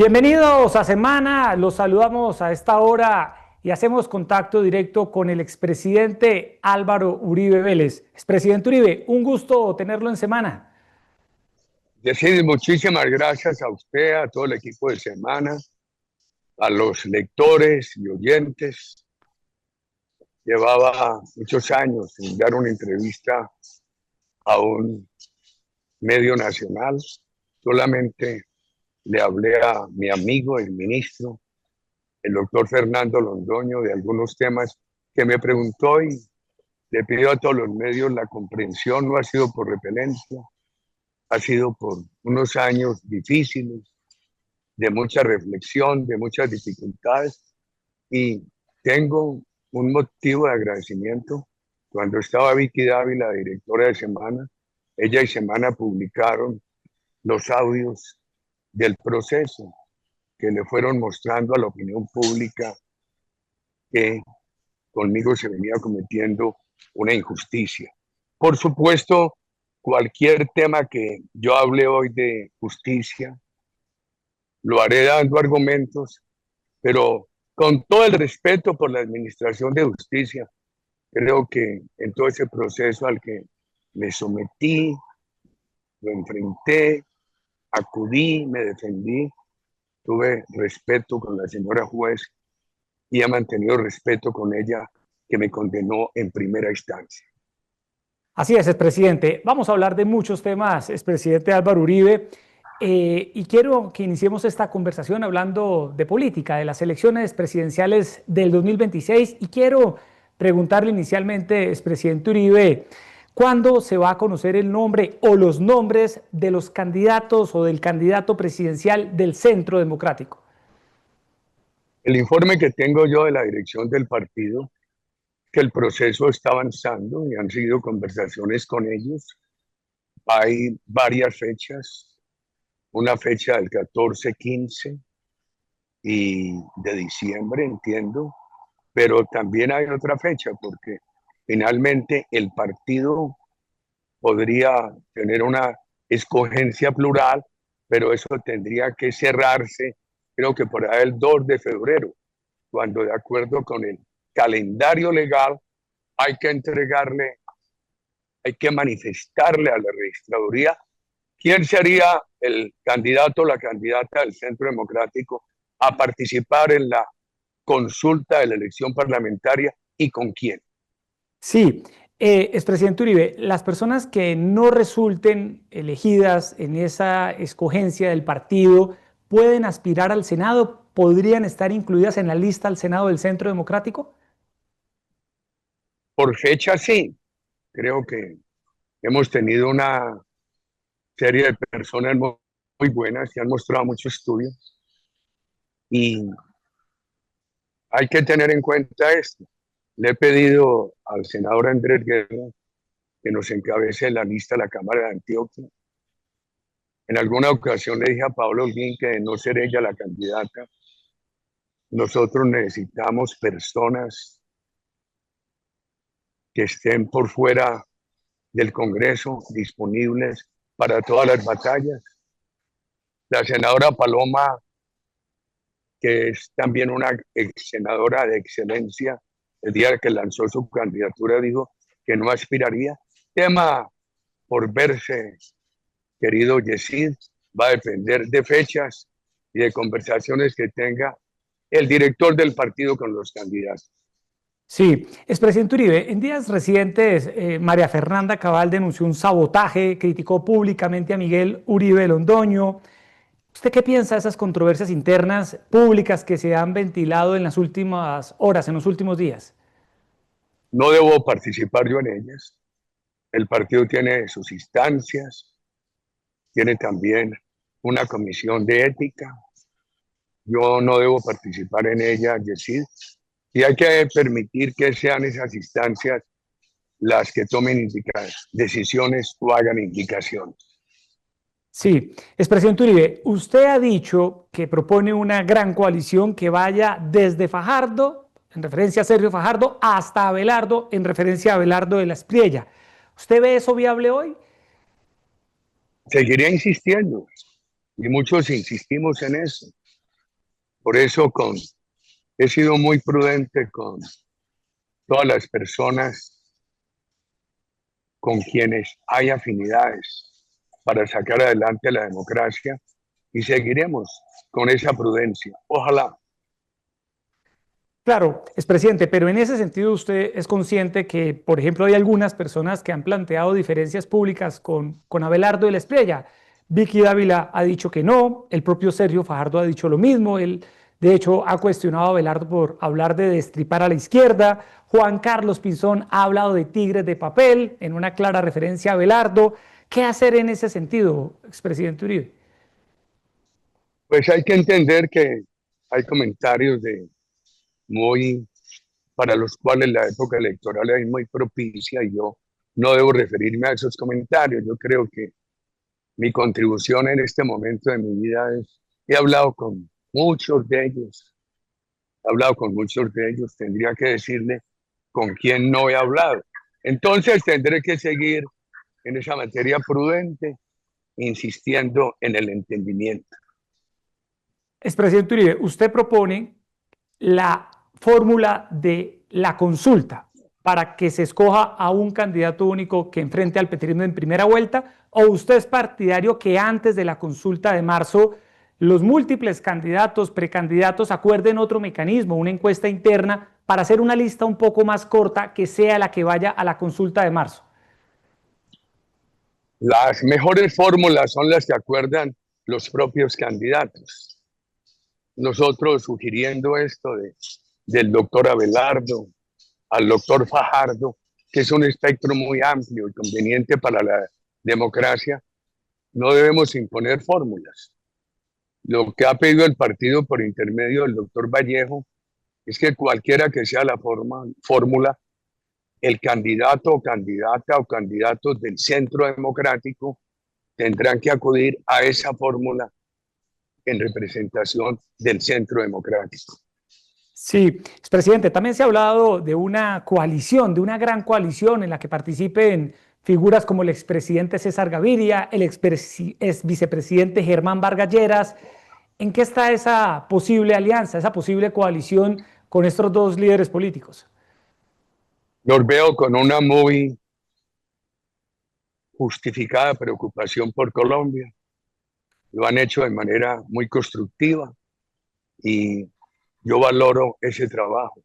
Bienvenidos a Semana, los saludamos a esta hora y hacemos contacto directo con el expresidente Álvaro Uribe Vélez. Expresidente Uribe, un gusto tenerlo en Semana. Decir muchísimas gracias a usted, a todo el equipo de Semana, a los lectores y oyentes. Llevaba muchos años sin dar una entrevista a un medio nacional. Solamente le hablé a mi amigo, el ministro, el doctor Fernando Londoño, de algunos temas que me preguntó, y le pidió a todos los medios la comprensión. No ha sido por repelencia, ha sido por unos años difíciles, de mucha reflexión, de muchas dificultades, y tengo un motivo de agradecimiento. Cuando estaba Vicky Dávila, directora de Semana, ella y Semana publicaron los audios del proceso que le fueron mostrando a la opinión pública que conmigo se venía cometiendo una injusticia. Por supuesto, cualquier tema que yo hable hoy de justicia, lo haré dando argumentos, pero con todo el respeto por la administración de justicia. Creo que en todo ese proceso al que me sometí, lo enfrenté, acudí, me defendí, tuve respeto con la señora juez y he mantenido respeto con ella, que me condenó en primera instancia. Así es, expresidente. Vamos a hablar de muchos temas, expresidente Álvaro Uribe, y quiero que iniciemos esta conversación hablando de política, de las elecciones presidenciales del 2026, y quiero preguntarle inicialmente, expresidente Uribe, ¿cuándo se va a conocer el nombre o los nombres de los candidatos o del candidato presidencial del Centro Democrático? El informe que tengo yo de la dirección del partido, que el proceso está avanzando y han sido conversaciones con ellos. Hay varias fechas, una fecha del 14, 15 y de diciembre, entiendo, pero también hay otra fecha, porque finalmente el partido podría tener una escogencia plural, pero eso tendría que cerrarse, creo que por ahí el 2 de febrero, cuando de acuerdo con el calendario legal hay que entregarle, hay que manifestarle a la registraduría quién sería el candidato o la candidata del Centro Democrático a participar en la consulta de la elección parlamentaria y con quién. Sí, expresidente Uribe, las personas que no resulten elegidas en esa escogencia del partido pueden aspirar al Senado, podrían estar incluidas en la lista al Senado del Centro Democrático. Por fecha sí, creo que hemos tenido una serie de personas muy buenas que han mostrado mucho estudio, y hay que tener en cuenta esto. Le he pedido al senador Andrés Guerra que nos encabece la lista de la Cámara de Antioquia. En alguna ocasión le dije a Pablo Holguín que de no ser ella la candidata, nosotros necesitamos personas que estén por fuera del Congreso, disponibles para todas las batallas. La senadora Paloma, que es también una ex senadora de excelencia, el día que lanzó su candidatura dijo que no aspiraría. Tema por verse, querido Yesid, va a depender de fechas y de conversaciones que tenga el director del partido con los candidatos. Sí, expresidente Uribe, en días recientes María Fernanda Cabal denunció un sabotaje, criticó públicamente a Miguel Uribe Londoño. ¿Usted qué piensa de esas controversias internas públicas que se han ventilado en las últimas horas, en los últimos días? No debo participar yo en ellas. El partido tiene sus instancias, tiene también una comisión de ética. Yo no debo participar en ella, Yesid, y hay que permitir que sean esas instancias las que tomen decisiones o hagan indicaciones. Sí, expresidente Uribe, usted ha dicho que propone una gran coalición que vaya desde Fajardo, en referencia a Sergio Fajardo, hasta Abelardo, en referencia a Abelardo de la Espriella. ¿Usted ve eso viable hoy? Seguiré insistiendo, y muchos insistimos en eso. Por eso he sido muy prudente con todas las personas con quienes hay afinidades para sacar adelante la democracia y seguiremos con esa prudencia. Ojalá. Claro, expresidente, pero en ese sentido usted es consciente que, por ejemplo, hay algunas personas que han planteado diferencias públicas con Abelardo de la Espriella. Vicky Dávila ha dicho que no, el propio Sergio Fajardo ha dicho lo mismo, él de hecho ha cuestionado a Abelardo por hablar de destripar a la izquierda, Juan Carlos Pinzón ha hablado de tigres de papel, en una clara referencia a Abelardo. ¿Qué hacer en ese sentido, expresidente Uribe? Pues hay que entender que hay comentarios muy para los cuales la época electoral es muy propicia y yo no debo referirme a esos comentarios. Yo creo que mi contribución en este momento de mi vida he hablado con muchos de ellos, tendría que decirle con quién no he hablado. Entonces tendré que seguir en esa materia prudente, insistiendo en el entendimiento. Expresidente Uribe, usted propone la fórmula de la consulta para que se escoja a un candidato único que enfrente al petrismo en primera vuelta, o usted es partidario que antes de la consulta de marzo los múltiples candidatos, precandidatos acuerden otro mecanismo, una encuesta interna para hacer una lista un poco más corta que sea la que vaya a la consulta de marzo? Las mejores fórmulas son las que acuerdan los propios candidatos. Nosotros sugiriendo esto del doctor Abelardo al doctor Fajardo, que es un espectro muy amplio y conveniente para la democracia, no debemos imponer fórmulas. Lo que ha pedido el partido por intermedio del doctor Vallejo es que cualquiera que sea la fórmula, el candidato o candidata o candidatos del centro democrático tendrán que acudir a esa fórmula en representación del centro democrático. Sí, expresidente, también se ha hablado de una coalición, de una gran coalición en la que participen figuras como el expresidente César Gaviria, el ex vicepresidente Germán Vargas Lleras. ¿En qué está esa posible alianza, esa posible coalición con estos dos líderes políticos? Los veo con una muy justificada preocupación por Colombia. Lo han hecho de manera muy constructiva y yo valoro ese trabajo.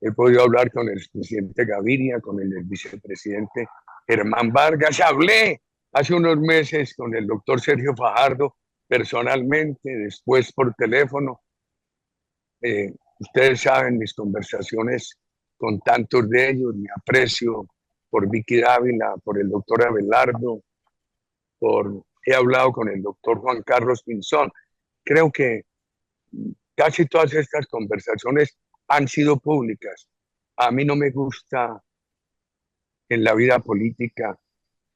He podido hablar con el presidente Gaviria, con el vicepresidente Germán Vargas. Hablé hace unos meses con el doctor Sergio Fajardo personalmente, después por teléfono. Ustedes saben mis conversaciones con tantos de ellos, mi aprecio por Vicky Dávila, por el doctor Abelardo, he hablado con el doctor Juan Carlos Pinzón. Creo que casi todas estas conversaciones han sido públicas. A mí no me gusta en la vida política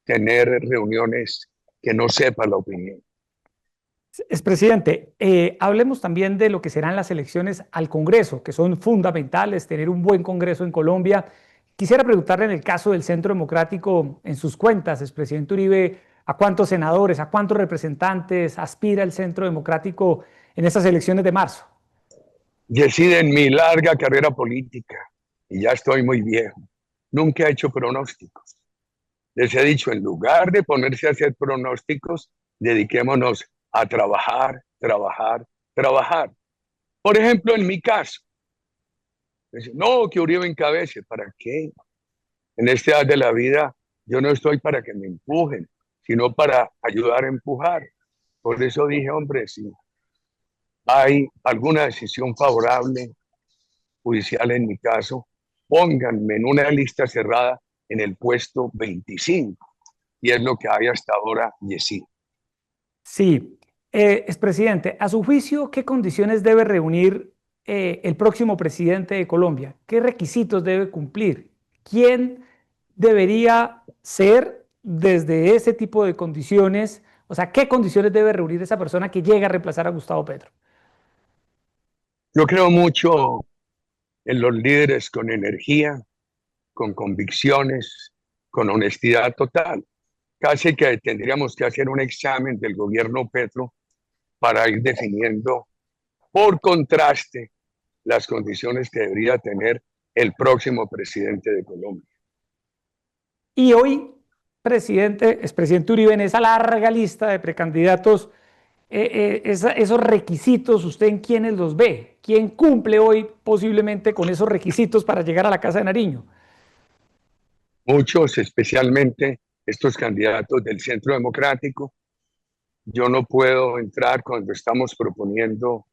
tener reuniones que no sepa la opinión. Expresidente, hablemos también de lo que serán las elecciones al Congreso, que son fundamentales, tener un buen Congreso en Colombia. Quisiera preguntarle en el caso del Centro Democrático, en sus cuentas, expresidente Uribe, ¿a cuántos senadores, a cuántos representantes aspira el Centro Democrático en estas elecciones de marzo? Decide en mi larga carrera política, y ya estoy muy viejo, nunca he hecho pronósticos. Les he dicho, en lugar de ponerse a hacer pronósticos, dediquémonos a trabajar, trabajar, trabajar. Por ejemplo, en mi caso, no, que Uribe encabece, ¿para qué? En esta edad de la vida, yo no estoy para que me empujen, sino para ayudar a empujar. Por eso dije, hombre, si hay alguna decisión favorable, judicial en mi caso, pónganme en una lista cerrada en el puesto 25. Y es lo que hay hasta ahora, Yesí. Sí, expresidente, a su juicio, ¿qué condiciones debe reunir el próximo presidente de Colombia? ¿Qué requisitos debe cumplir? ¿Quién debería ser desde ese tipo de condiciones? O sea, ¿qué condiciones debe reunir esa persona que llega a reemplazar a Gustavo Petro? Yo creo mucho en los líderes con energía, con convicciones, con honestidad total. Casi que tendríamos que hacer un examen del gobierno Petro para ir definiendo por contraste, las condiciones que debería tener el próximo presidente de Colombia. Y hoy, expresidente Uribe, en esa larga lista de precandidatos, esos requisitos, ¿usted en quiénes los ve? ¿Quién cumple hoy posiblemente con esos requisitos para llegar a la Casa de Nariño? Muchos, especialmente estos candidatos del Centro Democrático. Yo no puedo entrar cuando estamos proponiendo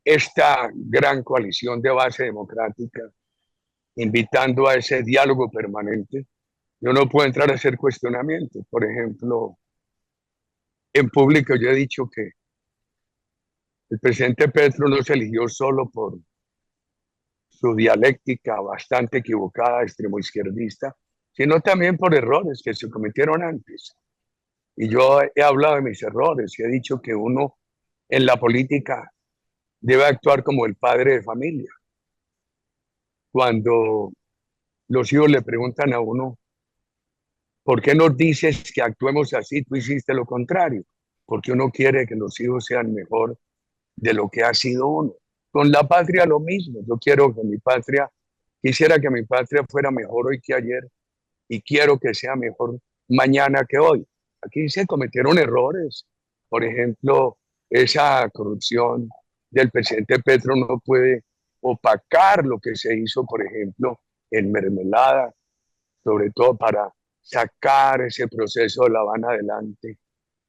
esta gran coalición de base democrática, invitando a ese diálogo permanente. Yo no puedo entrar a hacer cuestionamientos. Por ejemplo, en público yo he dicho que el presidente Petro no se eligió solo por su dialéctica bastante equivocada, extremo izquierdista, sino también por errores que se cometieron antes. Y yo he hablado de mis errores y he dicho que uno en la política debe actuar como el padre de familia. Cuando los hijos le preguntan a uno, ¿por qué nos dices que actuemos así? Tú hiciste lo contrario. Porque uno quiere que los hijos sean mejor de lo que ha sido uno. Con la patria lo mismo. Yo quiero que mi patria, quisiera que mi patria fuera mejor hoy que ayer y quiero que sea mejor mañana que hoy. Aquí se cometieron errores. Por ejemplo, esa corrupción del presidente Petro no puede opacar lo que se hizo, por ejemplo, en Mermelada, sobre todo para sacar ese proceso de La Habana adelante.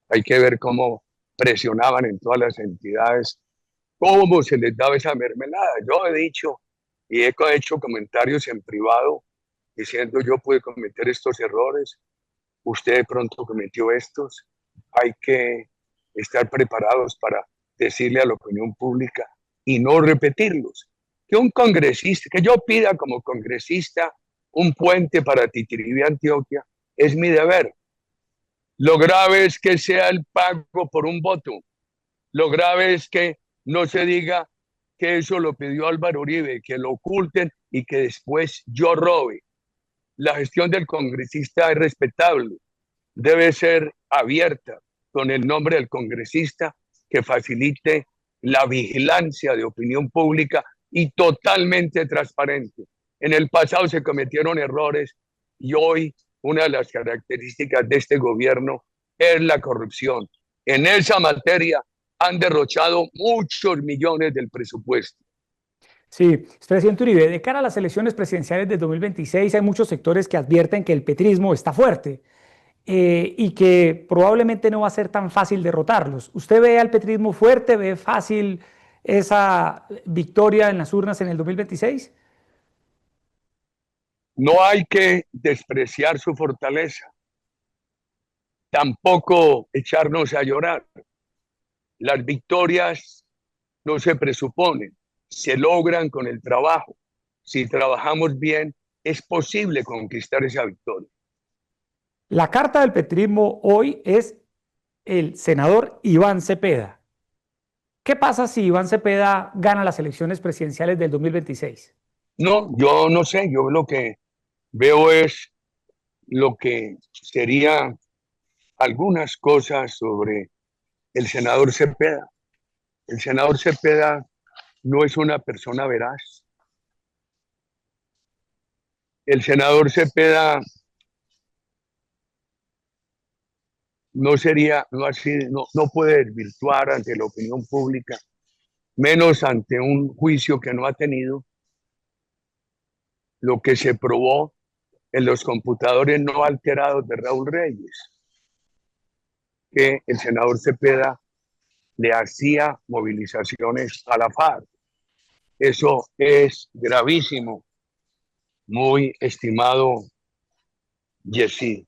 Hay que ver cómo presionaban en todas las entidades, cómo se les daba esa mermelada. Yo he dicho y he hecho comentarios en privado diciendo yo pude cometer estos errores, usted de pronto cometió estos. Hay que estar preparados para decirle a la opinión pública y no repetirlos. Que un congresista, que yo pida como congresista un puente para Titiribí, Antioquia, es mi deber. Lo grave es que sea el pago por un voto. Lo grave es que no se diga que eso lo pidió Álvaro Uribe, que lo oculten y que después yo robe. La gestión del congresista es respetable, debe ser abierta con el nombre del congresista que facilite la vigilancia de opinión pública y totalmente transparente. En el pasado se cometieron errores y hoy una de las características de este gobierno es la corrupción. En esa materia han derrochado muchos millones del presupuesto. Sí, presidente Uribe, de cara a las elecciones presidenciales de 2026 hay muchos sectores que advierten que el petrismo está fuerte y que probablemente no va a ser tan fácil derrotarlos. ¿Usted ve al petrismo fuerte, ve fácil esa victoria en las urnas en el 2026? No hay que despreciar su fortaleza, tampoco echarnos a llorar. Las victorias no se presuponen, se logran con el trabajo. Si trabajamos bien, es posible conquistar esa victoria. La carta del petrismo hoy es el senador Iván Cepeda. ¿Qué pasa si Iván Cepeda gana las elecciones presidenciales del 2026? No, yo no sé, yo lo que veo es lo que sería algunas cosas sobre el senador Cepeda. El senador Cepeda no es una persona veraz. El senador Cepeda no sería, no, así, no puede desvirtuar ante la opinión pública, menos ante un juicio que no ha tenido, lo que se probó en los computadores no alterados de Raúl Reyes, que el senador Cepeda le hacía movilizaciones a la FARC. Eso es gravísimo, muy estimado Yesid.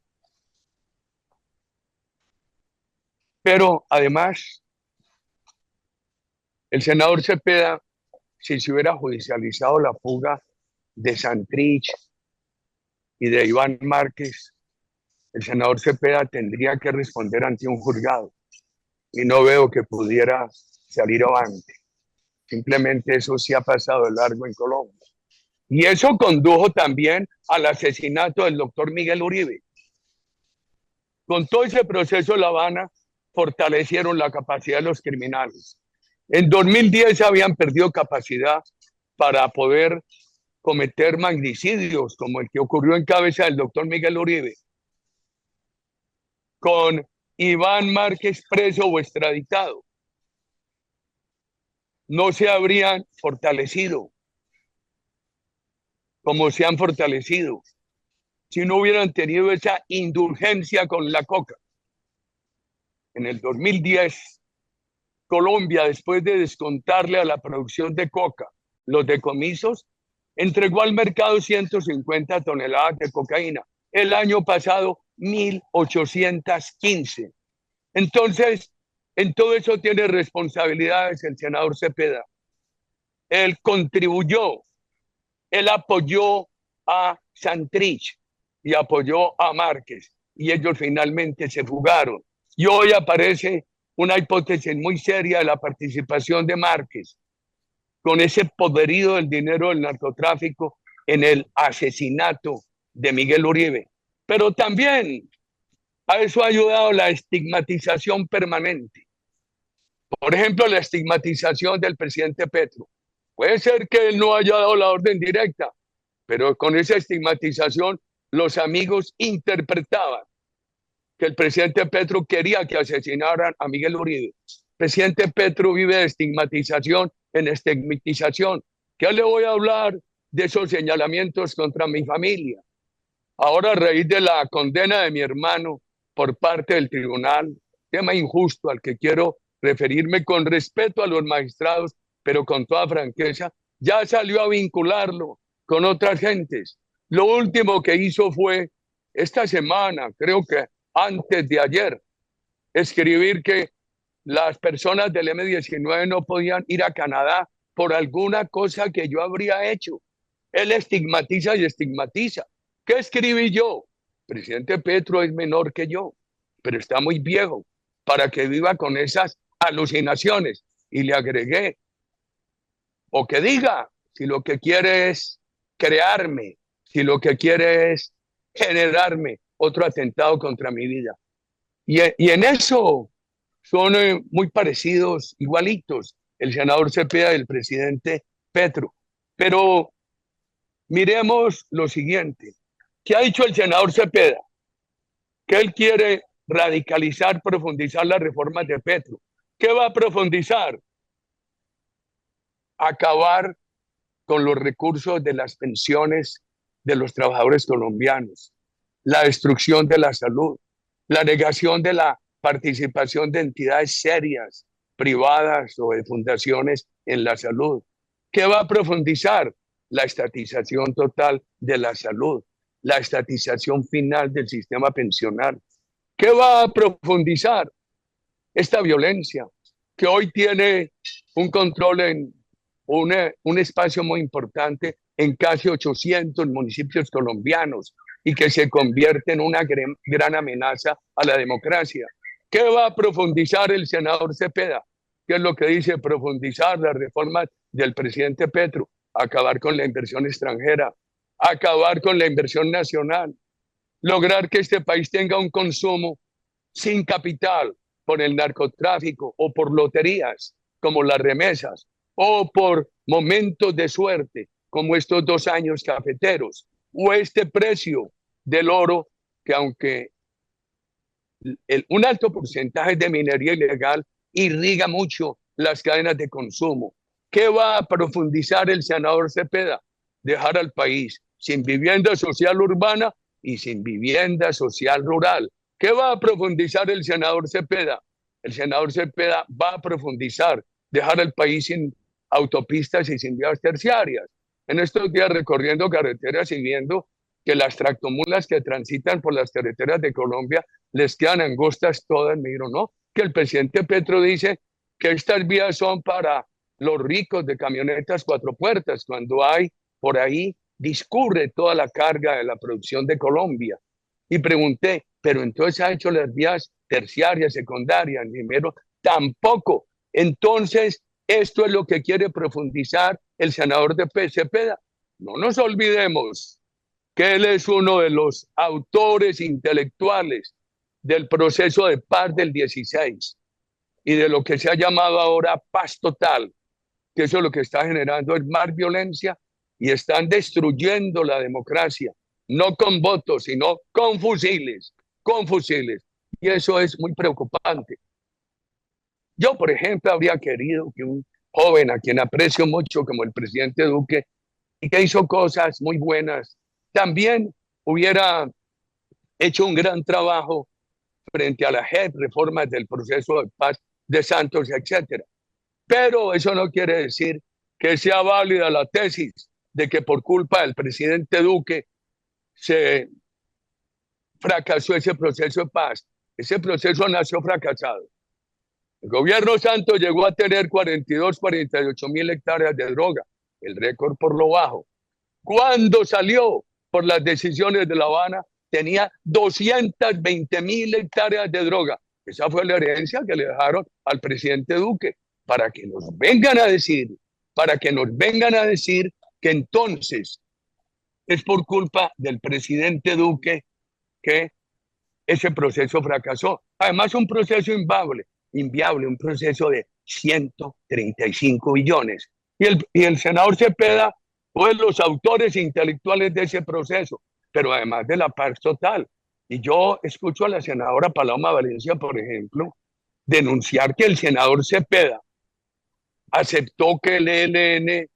Pero además, el senador Cepeda, si se hubiera judicializado la fuga de Santrich y de Iván Márquez, el senador Cepeda tendría que responder ante un juzgado y no veo que pudiera salir avante. Simplemente eso sí ha pasado de largo en Colombia. Y eso condujo también al asesinato del doctor Miguel Uribe. Con todo ese proceso de La Habana, fortalecieron la capacidad de los criminales. En 2010 habían perdido capacidad para poder cometer magnicidios, como el que ocurrió en cabeza del doctor Miguel Uribe, con Iván Márquez preso o extraditado. No se habrían fortalecido como se han fortalecido si no hubieran tenido esa indulgencia con la coca. En el 2010, Colombia, después de descontarle a la producción de coca los decomisos, entregó al mercado 150 toneladas de cocaína. El año pasado, 1.815. Entonces, en todo eso tiene responsabilidades el senador Cepeda. Él contribuyó, él apoyó a Santrich y apoyó a Márquez, y ellos finalmente se fugaron. Y hoy aparece una hipótesis muy seria de la participación de Márquez con ese poderío del dinero del narcotráfico en el asesinato de Miguel Uribe. Pero también a eso ha ayudado la estigmatización permanente. Por ejemplo, la estigmatización del presidente Petro. Puede ser que él no haya dado la orden directa, pero con esa estigmatización los amigos interpretaban que el presidente Petro quería que asesinaran a Miguel Uribe. El presidente Petro vive de estigmatización en estigmatización. ¿Qué le voy a hablar de esos señalamientos contra mi familia? Ahora, a raíz de la condena de mi hermano por parte del tribunal, tema injusto al que quiero referirme con respeto a los magistrados, pero con toda franqueza, ya salió a vincularlo con otras gentes. Lo último que hizo fue esta semana, creo que antes de ayer, escribir que las personas del M-19 no podían ir a Canadá por alguna cosa que yo habría hecho. Él estigmatiza y estigmatiza. ¿Qué escribí yo? Presidente Petro es menor que yo, pero está muy viejo para que viva con esas alucinaciones. Y le agregué, o que diga, si lo que quiere es crearme, si lo que quiere es generarme otro atentado contra mi vida. Y en eso son muy parecidos, igualitos, el senador Cepeda y el presidente Petro. Pero miremos lo siguiente. ¿Qué ha dicho el senador Cepeda? Que él quiere radicalizar, profundizar las reformas de Petro. ¿Qué va a profundizar? Acabar con los recursos de las pensiones de los trabajadores colombianos, la destrucción de la salud, la negación de la participación de entidades serias, privadas o de fundaciones en la salud. ¿Qué va a profundizar? La estatización total de la salud, la estatización final del sistema pensional. ¿Qué va a profundizar? Esta violencia que hoy tiene un control en un espacio muy importante en casi 800 municipios colombianos y que se convierte en una gran amenaza a la democracia. ¿Qué va a profundizar el senador Cepeda? ¿Qué es lo que dice? Profundizar las reformas del presidente Petro, acabar con la inversión extranjera, acabar con la inversión nacional, lograr que este país tenga un consumo sin capital por el narcotráfico o por loterías como las remesas o por momentos de suerte como estos 2 años cafeteros o este precio del oro que aunque un alto porcentaje de minería ilegal irriga mucho las cadenas de consumo. ¿Qué va a profundizar el senador Cepeda? Dejar al país sin vivienda social urbana y sin vivienda social rural. ¿Qué va a profundizar el senador Cepeda? El senador Cepeda va a profundizar, dejar al país sin autopistas y sin vías terciarias. En estos días recorriendo carreteras y viendo que las tractomulas que transitan por las carreteras de Colombia les quedan angostas todas, me dijeron, no, que el presidente Petro dice que estas vías son para los ricos de camionetas 4 puertas, cuando hay por ahí discurre toda la carga de la producción de Colombia. Y pregunté, pero entonces ha hecho las vías terciarias, secundarias, primero, tampoco. Entonces, esto es lo que quiere profundizar el senador de Cepeda. No nos olvidemos que él es uno de los autores intelectuales del proceso de paz del 16. y de lo que se ha llamado ahora paz total, que eso lo que está generando es más violencia y están destruyendo la democracia, no con votos, sino con fusiles, con fusiles. Y eso es muy preocupante. Yo, por ejemplo, habría querido que un joven a quien aprecio mucho como el presidente Duque y que hizo cosas muy buenas, también hubiera hecho un gran trabajo frente a la JEP, reformas del proceso de paz de Santos, etcétera. Pero eso no quiere decir que sea válida la tesis de que por culpa del presidente Duque se fracasó ese proceso de paz. Ese proceso nació fracasado. El gobierno Santos llegó a tener 42, 48 mil hectáreas de droga, el récord por lo bajo. Cuando salió por las decisiones de La Habana, tenía 220.000 hectáreas de droga. Esa fue la herencia que le dejaron al presidente Duque, para que nos vengan a decir, para que nos vengan a decir que entonces es por culpa del presidente Duque que ese proceso fracasó. Además, un proceso inviable, un proceso de 135 billones. Y el senador Cepeda fue los autores intelectuales de ese proceso, pero además de la paz total. Y yo escucho a la senadora Paloma Valencia, por ejemplo, denunciar que el senador Cepeda aceptó que el ELN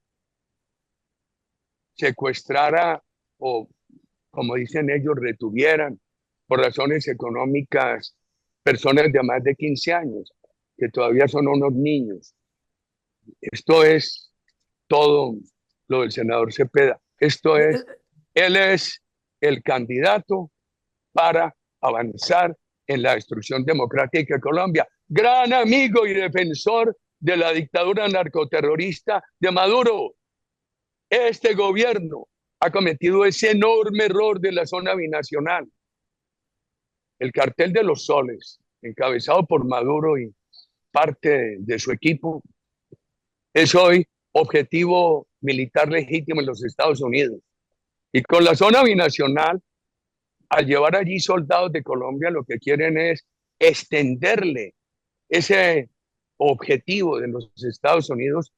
secuestrara o, como dicen ellos, retuvieran por razones económicas personas de más de 15 años, que todavía son unos niños. Esto es todo lo del senador Cepeda. Él es el candidato para avanzar en la destrucción democrática de Colombia. Gran amigo y defensor de la dictadura narcoterrorista de Maduro. Este gobierno ha cometido ese enorme error de la zona binacional. El cartel de los soles, encabezado por Maduro y parte de su equipo, es hoy objetivo militar legítimo en los Estados Unidos. Y con la zona binacional, al llevar allí soldados de Colombia, lo que quieren es extenderle ese objetivo de los Estados Unidos,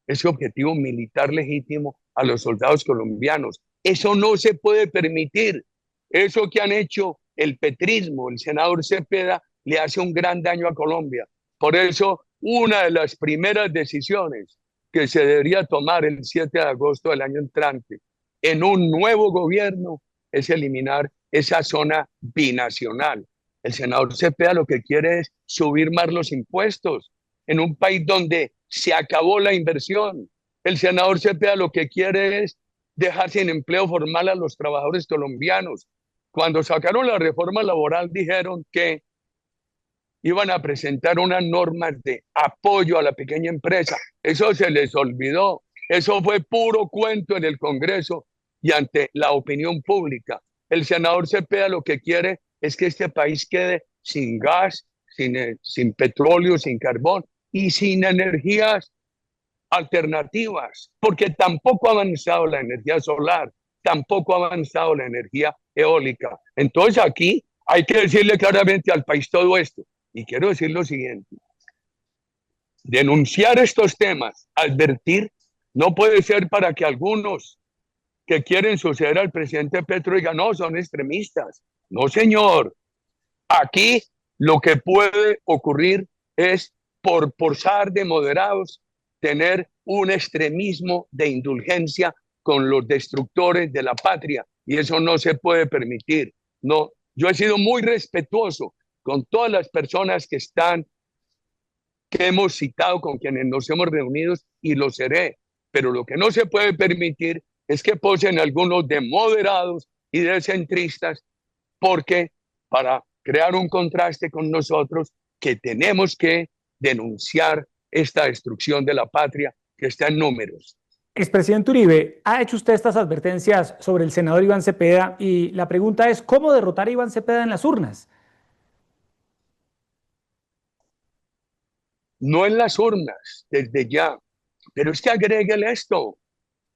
ese objetivo militar legítimo a los soldados colombianos. Eso no se puede permitir. Eso que han hecho el petrismo, el senador Cepeda, le hace un gran daño a Colombia. Por eso, una de las primeras decisiones que se debería tomar el 7 de agosto del año entrante en un nuevo gobierno es eliminar esa zona binacional. El senador Cepeda lo que quiere es subir más los impuestos en un país donde se acabó la inversión. El senador Cepeda lo que quiere es dejar sin empleo formal a los trabajadores colombianos. Cuando sacaron la reforma laboral dijeron que iban a presentar unas normas de apoyo a la pequeña empresa. Eso se les olvidó. Eso fue puro cuento en el Congreso y ante la opinión pública. El senador Cepeda lo que quiere es que este país quede sin gas, sin petróleo, sin carbón y sin energías alternativas, porque tampoco ha avanzado la energía solar, tampoco ha avanzado la energía eólica. Entonces aquí hay que decirle claramente al país todo esto. Y quiero decir lo siguiente, denunciar estos temas, advertir, no puede ser para que algunos que quieren suceder al presidente Petro digan, no, son extremistas. No, señor. Aquí lo que puede ocurrir es, por posar de moderados, tener un extremismo de indulgencia con los destructores de la patria. Y eso no se puede permitir. No, yo he sido muy respetuoso con todas las personas que hemos citado, con quienes nos hemos reunido y lo seré. Pero lo que no se puede permitir es que posen algunos de moderados y de centristas, porque para crear un contraste con nosotros, que tenemos que denunciar esta destrucción de la patria que está en números. Expresidente Uribe, ha hecho usted estas advertencias sobre el senador Iván Cepeda y la pregunta es, ¿cómo derrotar a Iván Cepeda en las urnas? No en las urnas, desde ya. Pero es que agréguele esto.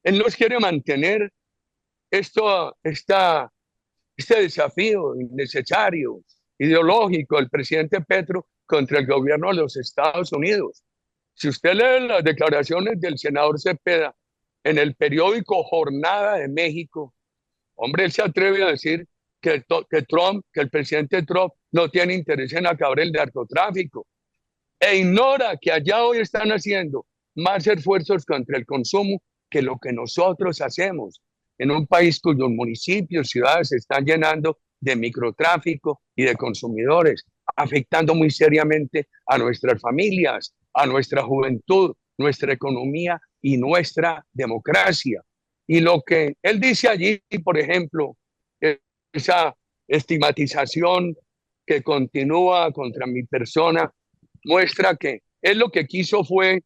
Él nos quiere mantener este desafío innecesario, ideológico del presidente Petro contra el gobierno de los Estados Unidos. Si usted lee las declaraciones del senador Cepeda en el periódico Jornada de México, hombre, él se atreve a decir que el presidente Trump no tiene interés en acabar el narcotráfico e ignora que allá hoy están haciendo más esfuerzos contra el consumo que lo que nosotros hacemos en un país cuyos municipios, ciudades se están llenando de microtráfico y de consumidores, afectando muy seriamente a nuestras familias, a nuestra juventud, nuestra economía y nuestra democracia. Y lo que él dice allí, por ejemplo, esa estigmatización que continúa contra mi persona, muestra que él lo que quiso fue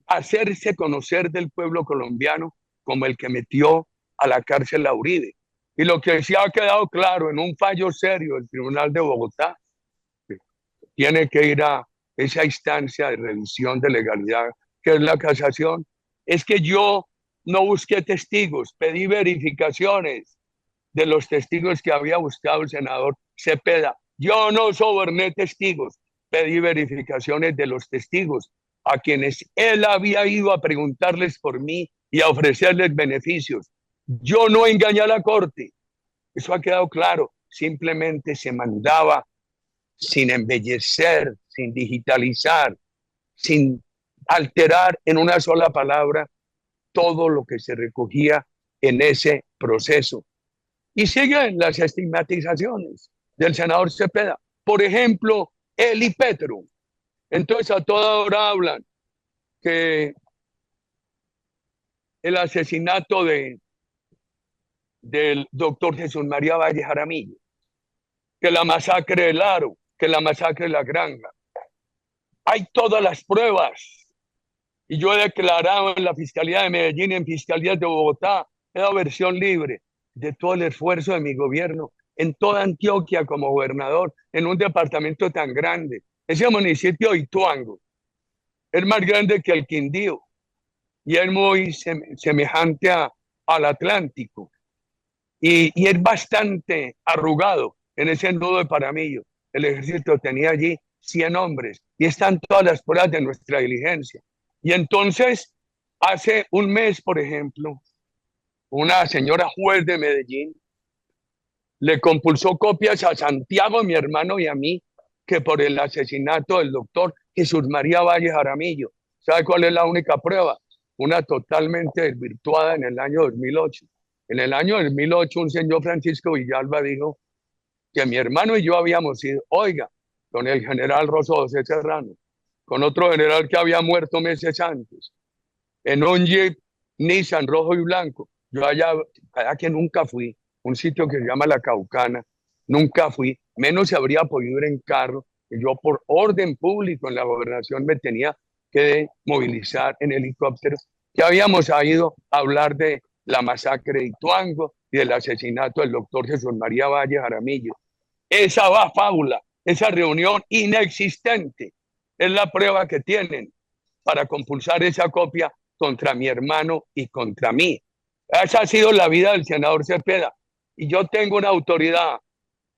hacerse conocer del pueblo colombiano como el que metió a la cárcel a Uribe. Y lo que sí ha quedado claro en un fallo serio del Tribunal de Bogotá, tiene que ir a esa instancia de revisión de legalidad, que es la casación, es que yo no busqué testigos, pedí verificaciones de los testigos que había buscado el senador Cepeda. Yo no soborné testigos, pedí verificaciones de los testigos a quienes él había ido a preguntarles por mí y a ofrecerles beneficios. Yo no engañé a la corte, eso ha quedado claro, simplemente se mandaba sin embellecer, sin digitalizar, sin alterar en una sola palabra todo lo que se recogía en ese proceso. Y siguen las estigmatizaciones del senador Cepeda. Por ejemplo, él y Petro. Entonces a toda hora hablan que el asesinato del doctor Jesús María Valle Jaramillo, que la masacre del Aro, que la masacre de la Granja. Hay todas las pruebas. Y yo he declarado en la Fiscalía de Medellín, en Fiscalía de Bogotá, he dado versión libre de todo el esfuerzo de mi gobierno en toda Antioquia como gobernador, en un departamento tan grande. Ese municipio de Ituango es más grande que el Quindío y es muy semejante al Atlántico y es bastante arrugado en ese nudo de Paramillo. El ejército tenía allí 100 hombres y están todas las pruebas de nuestra diligencia. Y entonces, hace un mes, por ejemplo, una señora juez de Medellín le compulsó copias a Santiago, mi hermano, y a mí, que por el asesinato del doctor Jesús María Valle Jaramillo. ¿Sabe cuál es la única prueba? Una totalmente desvirtuada en el año 2008. En el año 2008, un señor Francisco Villalba dijo que mi hermano y yo habíamos ido, oiga, con el general Rosso José Serrano, con otro general que había muerto meses antes, en un Jeep Nissan rojo y blanco. Yo allá que nunca fui, un sitio que se llama La Caucana, nunca fui, menos se habría podido ir en carro. Y yo por orden público en la gobernación me tenía que movilizar en helicóptero, que habíamos ido a hablar de la masacre de Ituango y del asesinato del doctor Jesús María Valle Jaramillo. Esa fábula, esa reunión inexistente, es la prueba que tienen para compulsar esa copia contra mi hermano y contra mí. Esa ha sido la vida del senador Cepeda. Y yo tengo una autoridad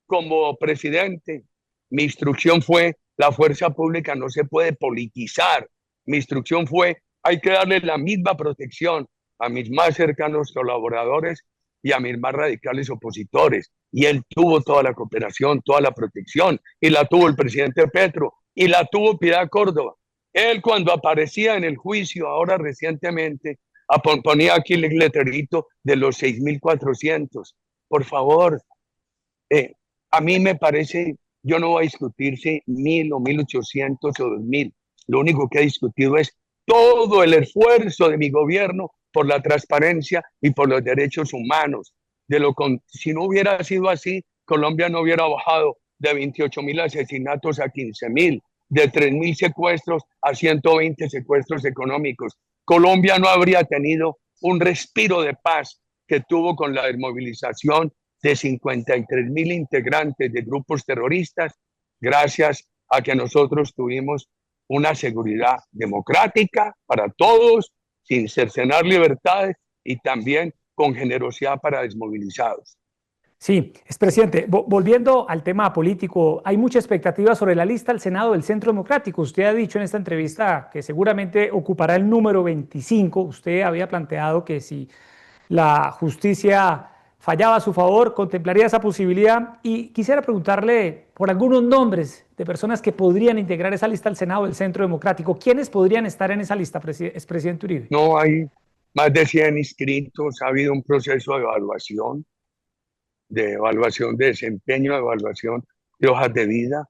como presidente. Mi instrucción fue, la fuerza pública no se puede politizar. Mi instrucción fue, hay que darle la misma protección a mis más cercanos colaboradores y a mis más radicales opositores. Y él tuvo toda la cooperación, toda la protección, y la tuvo el presidente Petro, y la tuvo Piedad Córdoba. Él cuando aparecía en el juicio, ahora recientemente, ponía aquí el letrerito de los 6.400. Por favor, a mí me parece, yo no voy a discutir si 1.000 o 1.800 o 2.000. Lo único que he discutido es todo el esfuerzo de mi gobierno por la transparencia y por los derechos humanos. Si no hubiera sido así, Colombia no hubiera bajado de 28.000 asesinatos a 15.000, de 3.000 secuestros a 120 secuestros económicos. Colombia no habría tenido un respiro de paz que tuvo con la desmovilización de 53.000 integrantes de grupos terroristas, gracias a que nosotros tuvimos una seguridad democrática para todos, sin cercenar libertades y también con generosidad para desmovilizados. Sí, expresidente, volviendo al tema político, hay mucha expectativa sobre la lista al Senado del Centro Democrático. Usted ha dicho en esta entrevista que seguramente ocupará el número 25. Usted había planteado que si la justicia fallaba a su favor, contemplaría esa posibilidad. Y quisiera preguntarle por algunos nombres de personas que podrían integrar esa lista al Senado del Centro Democrático. ¿Quiénes podrían estar en esa lista, expresidente Uribe? No hay más de 100 inscritos, ha habido un proceso de evaluación de desempeño, de evaluación de hojas de vida,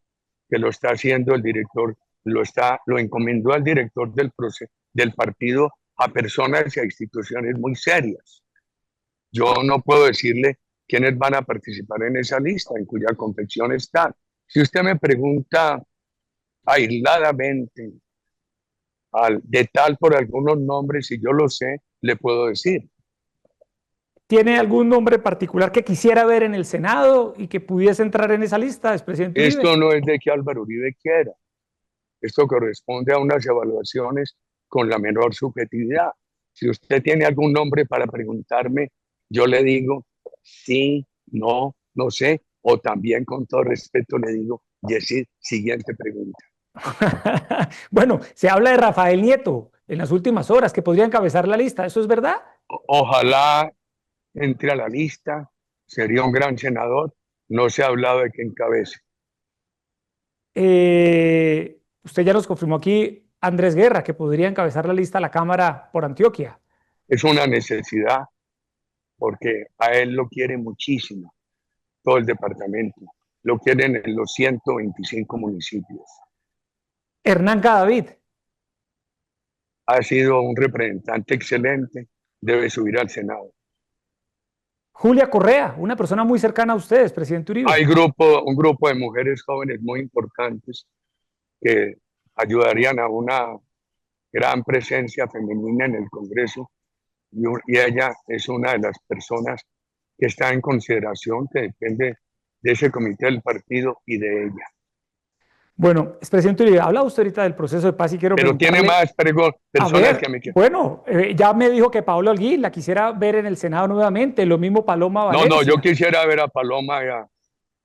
que lo está haciendo el director, lo encomendó al director del partido a personas y a instituciones muy serias. Yo no puedo decirle quiénes van a participar en esa lista, en cuya confección están. Si usted me pregunta aisladamente de tal por algunos nombres, si yo lo sé, le puedo decir. ¿Tiene algún nombre particular que quisiera ver en el Senado y que pudiese entrar en esa lista, expresidente Uribe? Esto no es de que Álvaro Uribe quiera. Esto corresponde a unas evaluaciones con la menor subjetividad. Si usted tiene algún nombre para preguntarme, yo le digo sí, no, no sé, o también con todo respeto le digo, Yesid, siguiente pregunta. Bueno, se habla de Rafael Nieto en las últimas horas que podría encabezar la lista. ¿Eso es verdad? Ojalá entre a la lista, sería un gran senador. No se ha hablado de que encabece. Usted ya nos confirmó aquí Andrés Guerra, que podría encabezar la lista a la Cámara por Antioquia. Es una necesidad porque a él lo quiere muchísimo todo el departamento. Lo quieren en los 125 municipios. Hernán Cadavid. Ha sido un representante excelente, debe subir al Senado. Julia Correa, una persona muy cercana a ustedes, presidente Uribe. Hay un grupo de mujeres jóvenes muy importantes que ayudarían a una gran presencia femenina en el Congreso y ella es una de las personas que está en consideración, que depende de ese comité del partido y de ella. Bueno, expresidente Uribe, habla usted ahorita del proceso de paz y quiero Pero preguntarle... tiene más personas que me quieren. Bueno, ya me dijo que Paola Holguín la quisiera ver en el Senado nuevamente, lo mismo Paloma Valencia. No, yo quisiera ver a Paloma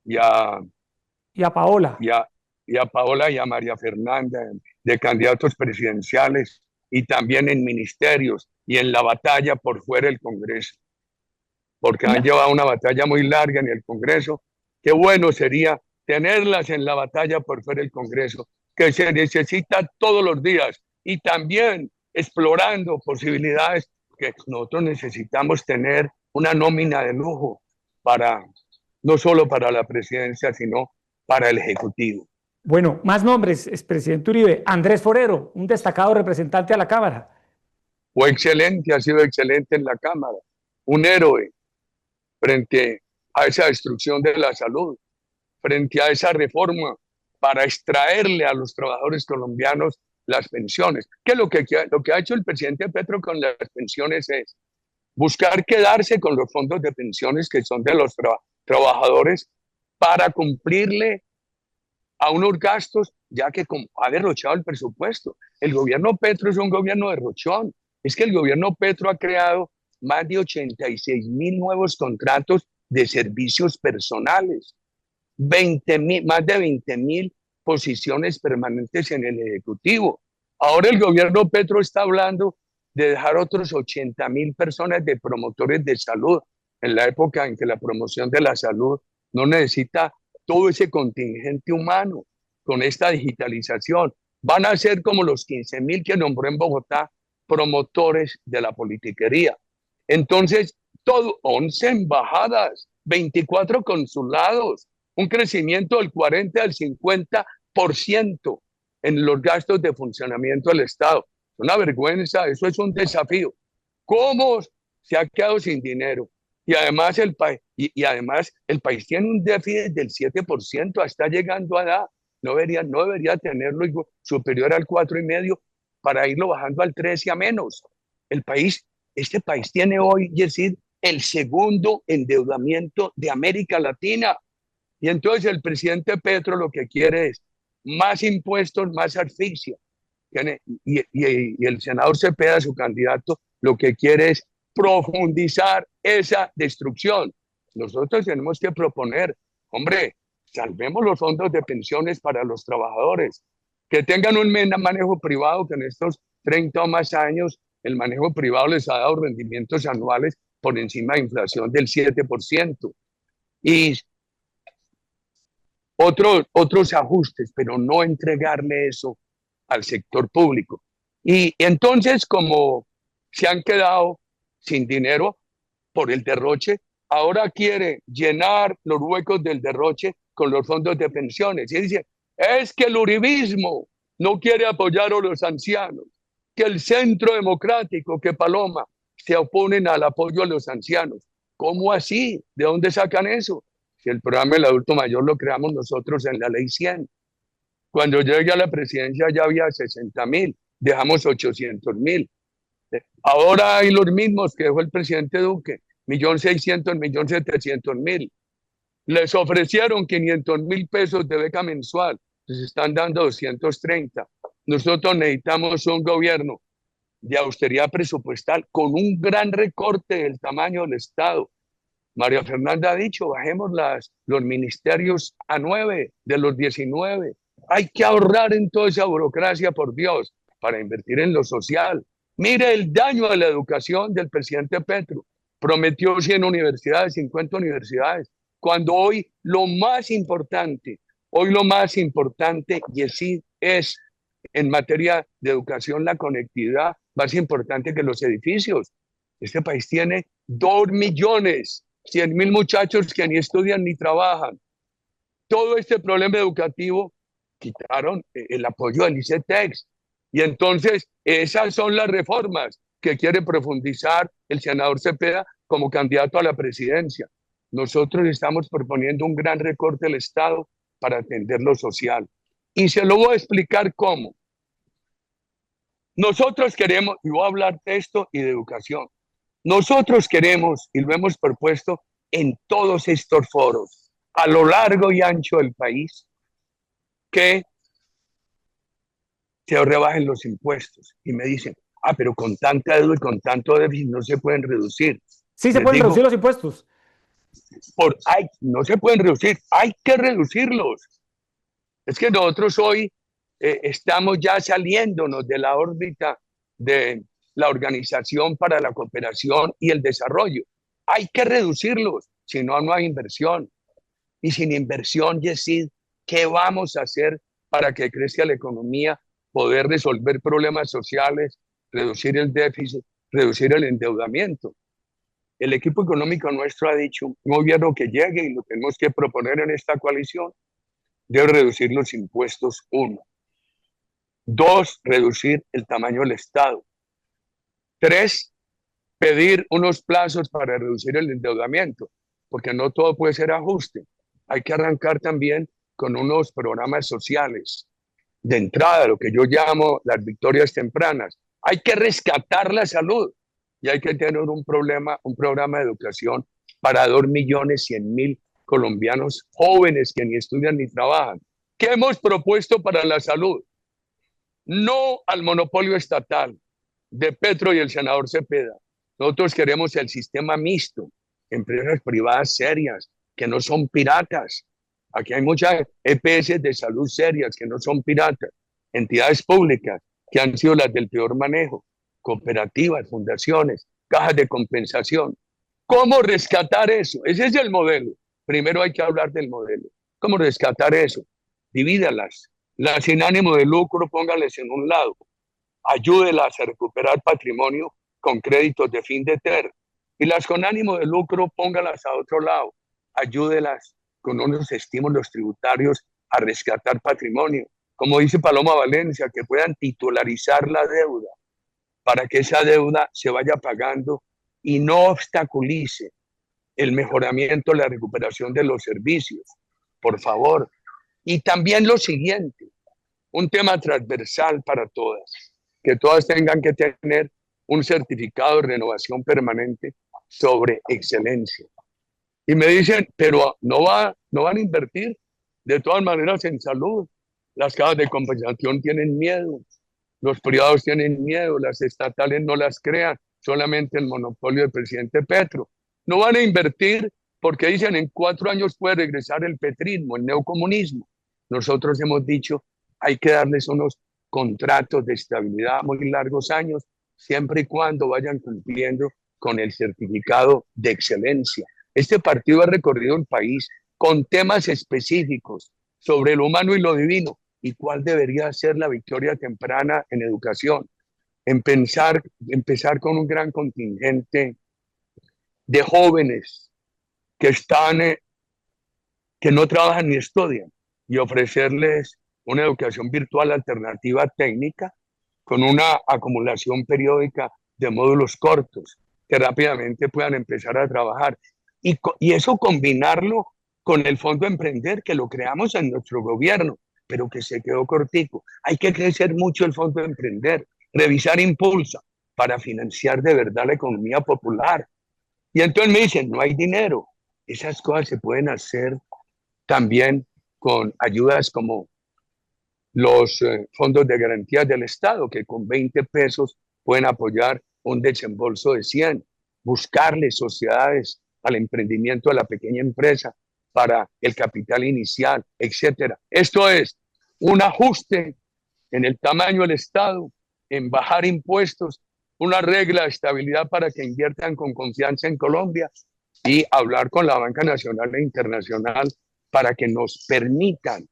y a Paola. Y a Paola y a María Fernanda de candidatos presidenciales y también en ministerios y en la batalla por fuera del Congreso. Porque han llevado una batalla muy larga en el Congreso. Qué bueno sería tenerlas en la batalla por fuera del Congreso, que se necesita todos los días, y también explorando posibilidades, que nosotros necesitamos tener una nómina de lujo para, no solo para la presidencia, sino para el Ejecutivo. Bueno, más nombres, expresidente Uribe. Andrés Forero, un destacado representante a la Cámara. Fue excelente, ha sido excelente en la Cámara, un héroe frente a esa destrucción de la salud, frente a esa reforma para extraerle a los trabajadores colombianos las pensiones. Que lo que ha hecho el presidente Petro con las pensiones es buscar quedarse con los fondos de pensiones que son de los trabajadores para cumplirle a unos gastos, ya que ha derrochado el presupuesto. El gobierno Petro es un gobierno derrochón. Es que el gobierno Petro ha creado más de 86.000 nuevos contratos de servicios personales, más de 20.000 posiciones permanentes en el Ejecutivo. Ahora el gobierno Petro está hablando de dejar otros 80.000 personas de promotores de salud, en la época en que la promoción de la salud no necesita todo ese contingente humano. Con esta digitalización van a ser como los 15.000 que nombró en Bogotá promotores de la politiquería. Entonces, 11 embajadas, 24 consulados, un crecimiento del 40 al 50% en los gastos de funcionamiento del Estado. Es una vergüenza, eso es un desafío. ¿Cómo se ha quedado sin dinero? Y además el país tiene un déficit del 7%, está llegando a edad. No debería tenerlo superior al 4,5% para irlo bajando al 3% y a menos. Este país tiene hoy, Yesid, el segundo endeudamiento de América Latina. Y entonces el presidente Petro lo que quiere es más impuestos, más asfixia. Y el senador Cepeda, su candidato, lo que quiere es profundizar esa destrucción. Nosotros tenemos que proponer, hombre, salvemos los fondos de pensiones para los trabajadores, que tengan un manejo privado, que en estos 30 o más años el manejo privado les ha dado rendimientos anuales por encima de inflación del 7%. Y otros ajustes, pero no entregarle eso al sector público. Y entonces, como se han quedado sin dinero por el derroche, ahora quiere llenar los huecos del derroche con los fondos de pensiones. Y dice, es que el uribismo no quiere apoyar a los ancianos, que el Centro Democrático, que Paloma, se oponen al apoyo a los ancianos. ¿Cómo así? ¿De dónde sacan eso? Si el programa del adulto mayor lo creamos nosotros en la ley 100. Cuando yo llegué a la presidencia ya había 60.000, dejamos 800.000. Ahora hay los mismos que dejó el presidente Duque, 1.600.000, 1.700.000. Les ofrecieron 500.000 pesos de beca mensual, les están dando 230. Nosotros necesitamos un gobierno de austeridad presupuestal con un gran recorte del tamaño del Estado. María Fernanda ha dicho, bajemos los ministerios a 9 de los 19. Hay que ahorrar en toda esa burocracia, por Dios, para invertir en lo social. Mire el daño a la educación del presidente Petro. Prometió 100 universidades, 50 universidades, cuando hoy lo más importante, y así es en materia de educación, la conectividad, más importante que los edificios. Este país tiene 2.100.000 muchachos que ni estudian ni trabajan. Todo este problema educativo, quitaron el apoyo del ICETEX. Y entonces esas son las reformas que quiere profundizar el senador Cepeda como candidato a la presidencia. Nosotros estamos proponiendo un gran recorte del Estado para atender lo social. Y se lo voy a explicar cómo. Nosotros queremos, y voy a hablar de esto y de educación, nosotros queremos, y lo hemos propuesto en todos estos foros, a lo largo y ancho del país, que se rebajen los impuestos. Y me dicen, pero con tanta deuda y con tanto déficit no se pueden reducir. Sí, se Les pueden digo, reducir los impuestos. no se pueden reducir, hay que reducirlos. Es que nosotros hoy estamos ya saliéndonos de la órbita de la Organización para la Cooperación y el Desarrollo. Hay que reducirlos, si no, no hay inversión. Y sin inversión, Yesid, ¿qué vamos a hacer para que crezca la economía, poder resolver problemas sociales, reducir el déficit, reducir el endeudamiento? El equipo económico nuestro ha dicho, un gobierno que llegue, y lo tenemos que proponer en esta coalición, debe reducir los impuestos, 1. 2, reducir el tamaño del Estado. 3, pedir unos plazos para reducir el endeudamiento, porque no todo puede ser ajuste. Hay que arrancar también con unos programas sociales. De entrada, lo que yo llamo las victorias tempranas. Hay que rescatar la salud y hay que tener un programa de educación para 2.100.000 colombianos jóvenes que ni estudian ni trabajan. ¿Qué hemos propuesto para la salud? No al monopolio estatal de Petro y el senador Cepeda. Nosotros queremos el sistema mixto, empresas privadas serias, que no son piratas. Aquí hay muchas EPS de salud serias que no son piratas, entidades públicas que han sido las del peor manejo, cooperativas, fundaciones, cajas de compensación. ¿Cómo rescatar eso? Ese es el modelo. Primero hay que hablar del modelo. ¿Cómo rescatar eso? Divídalas. Las sin ánimo de lucro, póngales en un lado. Ayúdelas a recuperar patrimonio con créditos de fin de ter. Y las con ánimo de lucro, póngalas a otro lado. Ayúdelas con unos estímulos tributarios a rescatar patrimonio. Como dice Paloma Valencia, que puedan titularizar la deuda para que esa deuda se vaya pagando y no obstaculice el mejoramiento, la recuperación de los servicios. Por favor. Y también lo siguiente, un tema transversal para todas, que todas tengan que tener un certificado de renovación permanente sobre excelencia. Y me dicen, pero no van a invertir de todas maneras en salud. Las cajas de compensación tienen miedo, los privados tienen miedo, las estatales no las crean, solamente el monopolio del presidente Petro. No van a invertir porque dicen en 4 años puede regresar el petrismo, el neocomunismo. Nosotros hemos dicho, hay que darles unos contratos de estabilidad muy largos años, siempre y cuando vayan cumpliendo con el certificado de excelencia. Este partido ha recorrido el país con temas específicos sobre lo humano y lo divino, y cuál debería ser la victoria temprana en educación. Empezar con un gran contingente de jóvenes que están, que no trabajan ni estudian, y ofrecerles una educación virtual alternativa técnica con una acumulación periódica de módulos cortos que rápidamente puedan empezar a trabajar. Y eso combinarlo con el Fondo Emprender, que lo creamos en nuestro gobierno, pero que se quedó cortico. Hay que crecer mucho el Fondo Emprender, revisar Impulsa para financiar de verdad la economía popular. Y entonces me dicen, no hay dinero. Esas cosas se pueden hacer también con ayudas como los fondos de garantía del Estado, que con 20 pesos pueden apoyar un desembolso de 100, buscarle sociedades al emprendimiento de la pequeña empresa para el capital inicial, etcétera. Esto es un ajuste en el tamaño del Estado, en bajar impuestos, una regla de estabilidad para que inviertan con confianza en Colombia y hablar con la banca nacional e internacional para que nos permitan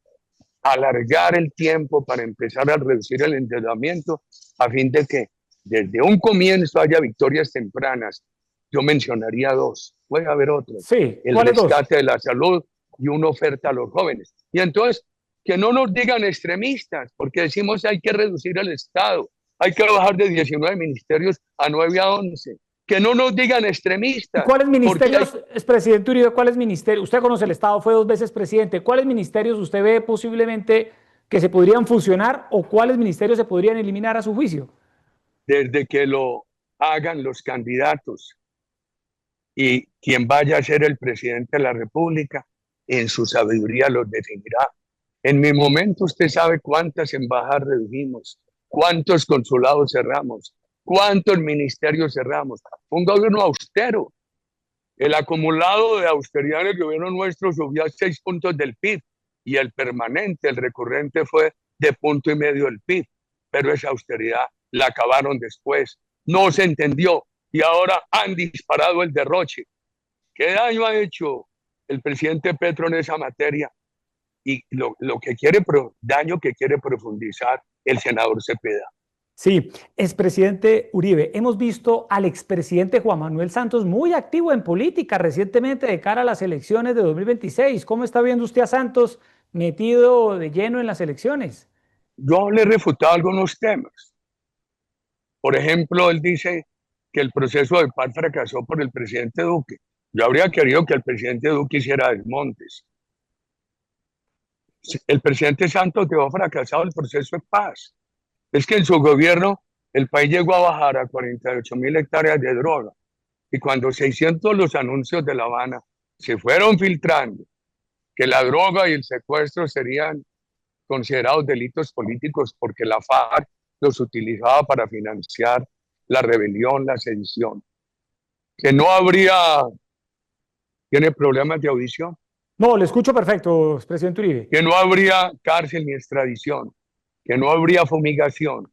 alargar el tiempo para empezar a reducir el endeudamiento a fin de que desde un comienzo haya victorias tempranas. Yo mencionaría dos, puede haber otras: Sí, el ¿cuáles dos? rescate de la salud y una oferta a los jóvenes. Y entonces, que no nos digan extremistas, porque decimos hay que reducir el Estado, hay que bajar de 19 ministerios a 9 a 11. Que no nos digan ¿Y extremistas, cuáles porque hay ministerios, expresidente Uribe, cuáles ministerios? Usted conoce el Estado, fue 2 veces presidente. ¿Cuáles ministerios usted ve posiblemente que se podrían fusionar o cuáles ministerios se podrían eliminar a su juicio? desde que lo hagan los candidatos y quien vaya a ser el presidente de la República, en su sabiduría los definirá. En mi momento usted sabe cuántas embajadas redujimos, cuántos consulados cerramos, cuántos ministerios cerramos. Un gobierno austero. El acumulado de austeridad en el gobierno nuestro subió a 6 puntos del PIB y el permanente, el recurrente fue de 1,5 puntos del PIB. Pero esa austeridad la acabaron después. No se entendió y ahora han disparado el derroche. ¿Qué daño ha hecho el presidente Petro en esa materia? Y lo que quiere, daño que quiere profundizar el senador Cepeda. Sí, expresidente Uribe, hemos visto al expresidente Juan Manuel Santos muy activo en política recientemente de cara a las elecciones de 2026. ¿Cómo está viendo usted a Santos metido de lleno en las elecciones? Yo le he refutado algunos temas. Por ejemplo, él dice que el proceso de paz fracasó por el presidente Duque. Yo habría querido que el presidente Duque hiciera desmontes. El presidente Santos quedó fracasado el proceso de paz. Es que en su gobierno el país llegó a bajar a 48.000 hectáreas de droga. Y cuando 600 los anuncios de La Habana se fueron filtrando que la droga y el secuestro serían considerados delitos políticos porque la FARC los utilizaba para financiar la rebelión, la sedición, que no habría, tiene problemas de audición, No, le escucho perfecto, expresidente Uribe. que no habría cárcel ni extradición, que no habría fumigación,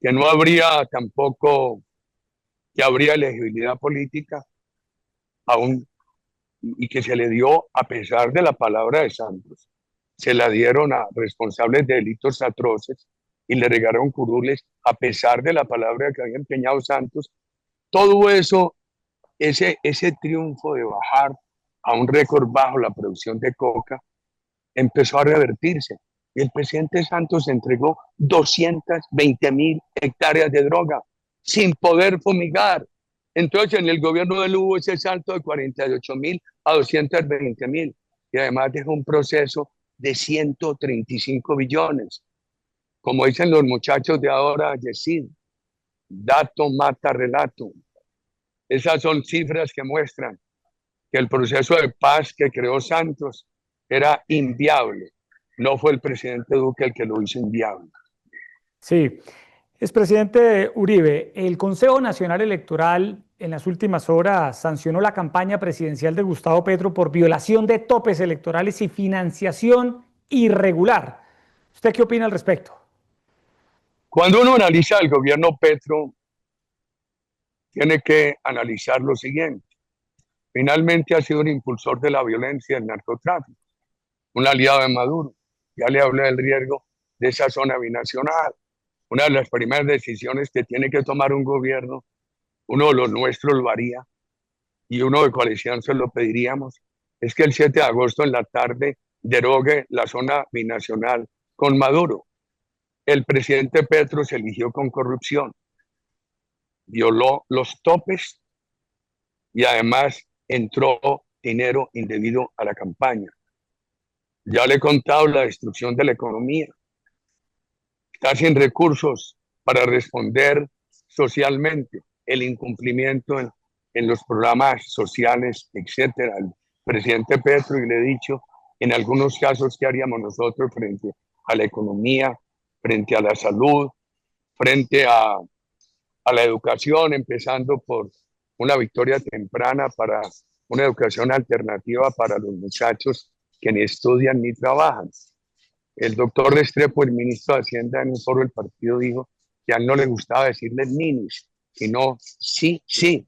que no habría tampoco, que habría elegibilidad política, aún, y que se le dio, a pesar de la palabra de Santos, se la dieron a responsables de delitos atroces y le regaron curules, a pesar de la palabra que había empeñado Santos. Todo eso, ese triunfo de bajar a un récord bajo la producción de coca, empezó a revertirse. Y el presidente Santos entregó 220.000 hectáreas de droga sin poder fumigar. Entonces, en el gobierno de él hubo ese salto de 48.000 a 220.000. Y además dejó un proceso de 135 billones. Como dicen los muchachos de ahora, Yesid, dato mata relato. Esas son cifras que muestran que el proceso de paz que creó Santos era inviable. No fue el presidente Duque el que lo hizo inviable. Sí, expresidente Uribe, el Consejo Nacional Electoral en las últimas horas sancionó la campaña presidencial de Gustavo Petro por violación de topes electorales y financiación irregular. ¿Usted qué opina al respecto? Cuando uno analiza el gobierno Petro, tiene que analizar lo siguiente. Finalmente ha sido un impulsor de la violencia y el narcotráfico, un aliado de Maduro. Ya le hablé del riesgo de esa zona binacional. Una de las primeras decisiones que tiene que tomar un gobierno, uno de los nuestros lo haría y uno de coalición se lo pediríamos, es que el 7 de agosto en la tarde derogue la zona binacional con Maduro. El presidente Petro se eligió con corrupción, violó los topes y además entró dinero indebido a la campaña. Ya le he contado la destrucción de la economía. Está sin recursos para responder socialmente, el incumplimiento en los programas sociales, etcétera. El presidente Petro, y le he dicho, en algunos casos, ¿qué haríamos nosotros frente a la economía, frente a la salud, frente a la educación, empezando por una victoria temprana para una educación alternativa para los muchachos que ni estudian ni trabajan? El doctor Restrepo, el ministro de Hacienda, en un foro del partido dijo que a él no le gustaba decirles ninis, sino sí, sí,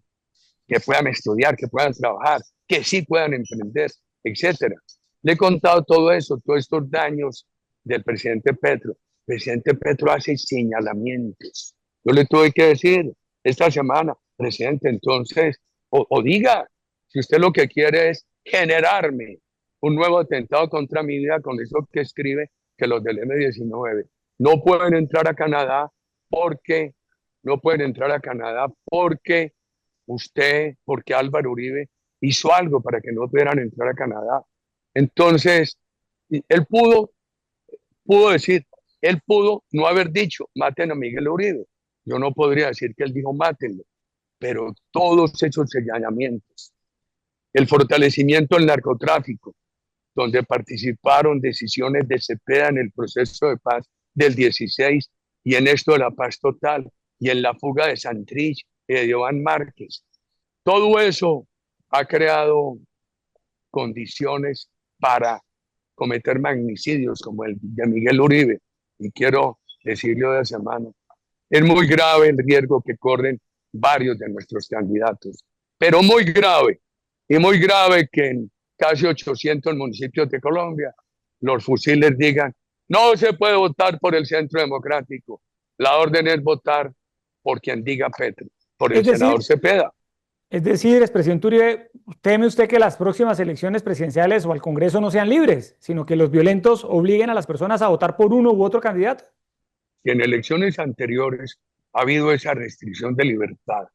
que puedan estudiar, que puedan trabajar, que sí puedan emprender, etcétera. Le he contado todo eso, todos estos daños del presidente Petro. El presidente Petro hace señalamientos. Yo le tuve que decir esta semana, presidente, entonces, o diga, si usted lo que quiere es generarme un nuevo atentado contra mi vida con eso que escribe, que los del M-19 no pueden entrar a Canadá porque, no pueden entrar a Canadá porque usted, porque Álvaro Uribe hizo algo para que no pudieran entrar a Canadá. Entonces, él pudo decir, él pudo no haber dicho, maten a Miguel Uribe. Yo no podría decir que él dijo, mátenlo, pero todos esos señalamientos, el fortalecimiento del narcotráfico, donde participaron decisiones de Cepeda en el proceso de paz del 16 y en esto de la paz total y en la fuga de Santrich y de Iván Márquez. Todo eso ha creado condiciones para cometer magnicidios como el de Miguel Uribe. Y quiero decirle de semana, es muy grave el riesgo que corren varios de nuestros candidatos, pero muy grave que en casi 800 municipios de Colombia los fusiles digan, no se puede votar por el Centro Democrático, la orden es votar por quien diga Petro, por Es el senador decir, Cepeda. es decir, expresidente Uribe, ¿teme usted que las próximas elecciones presidenciales o al Congreso no sean libres, sino que los violentos obliguen a las personas a votar por uno u otro candidato? Que en elecciones anteriores ha habido esa restricción de libertad,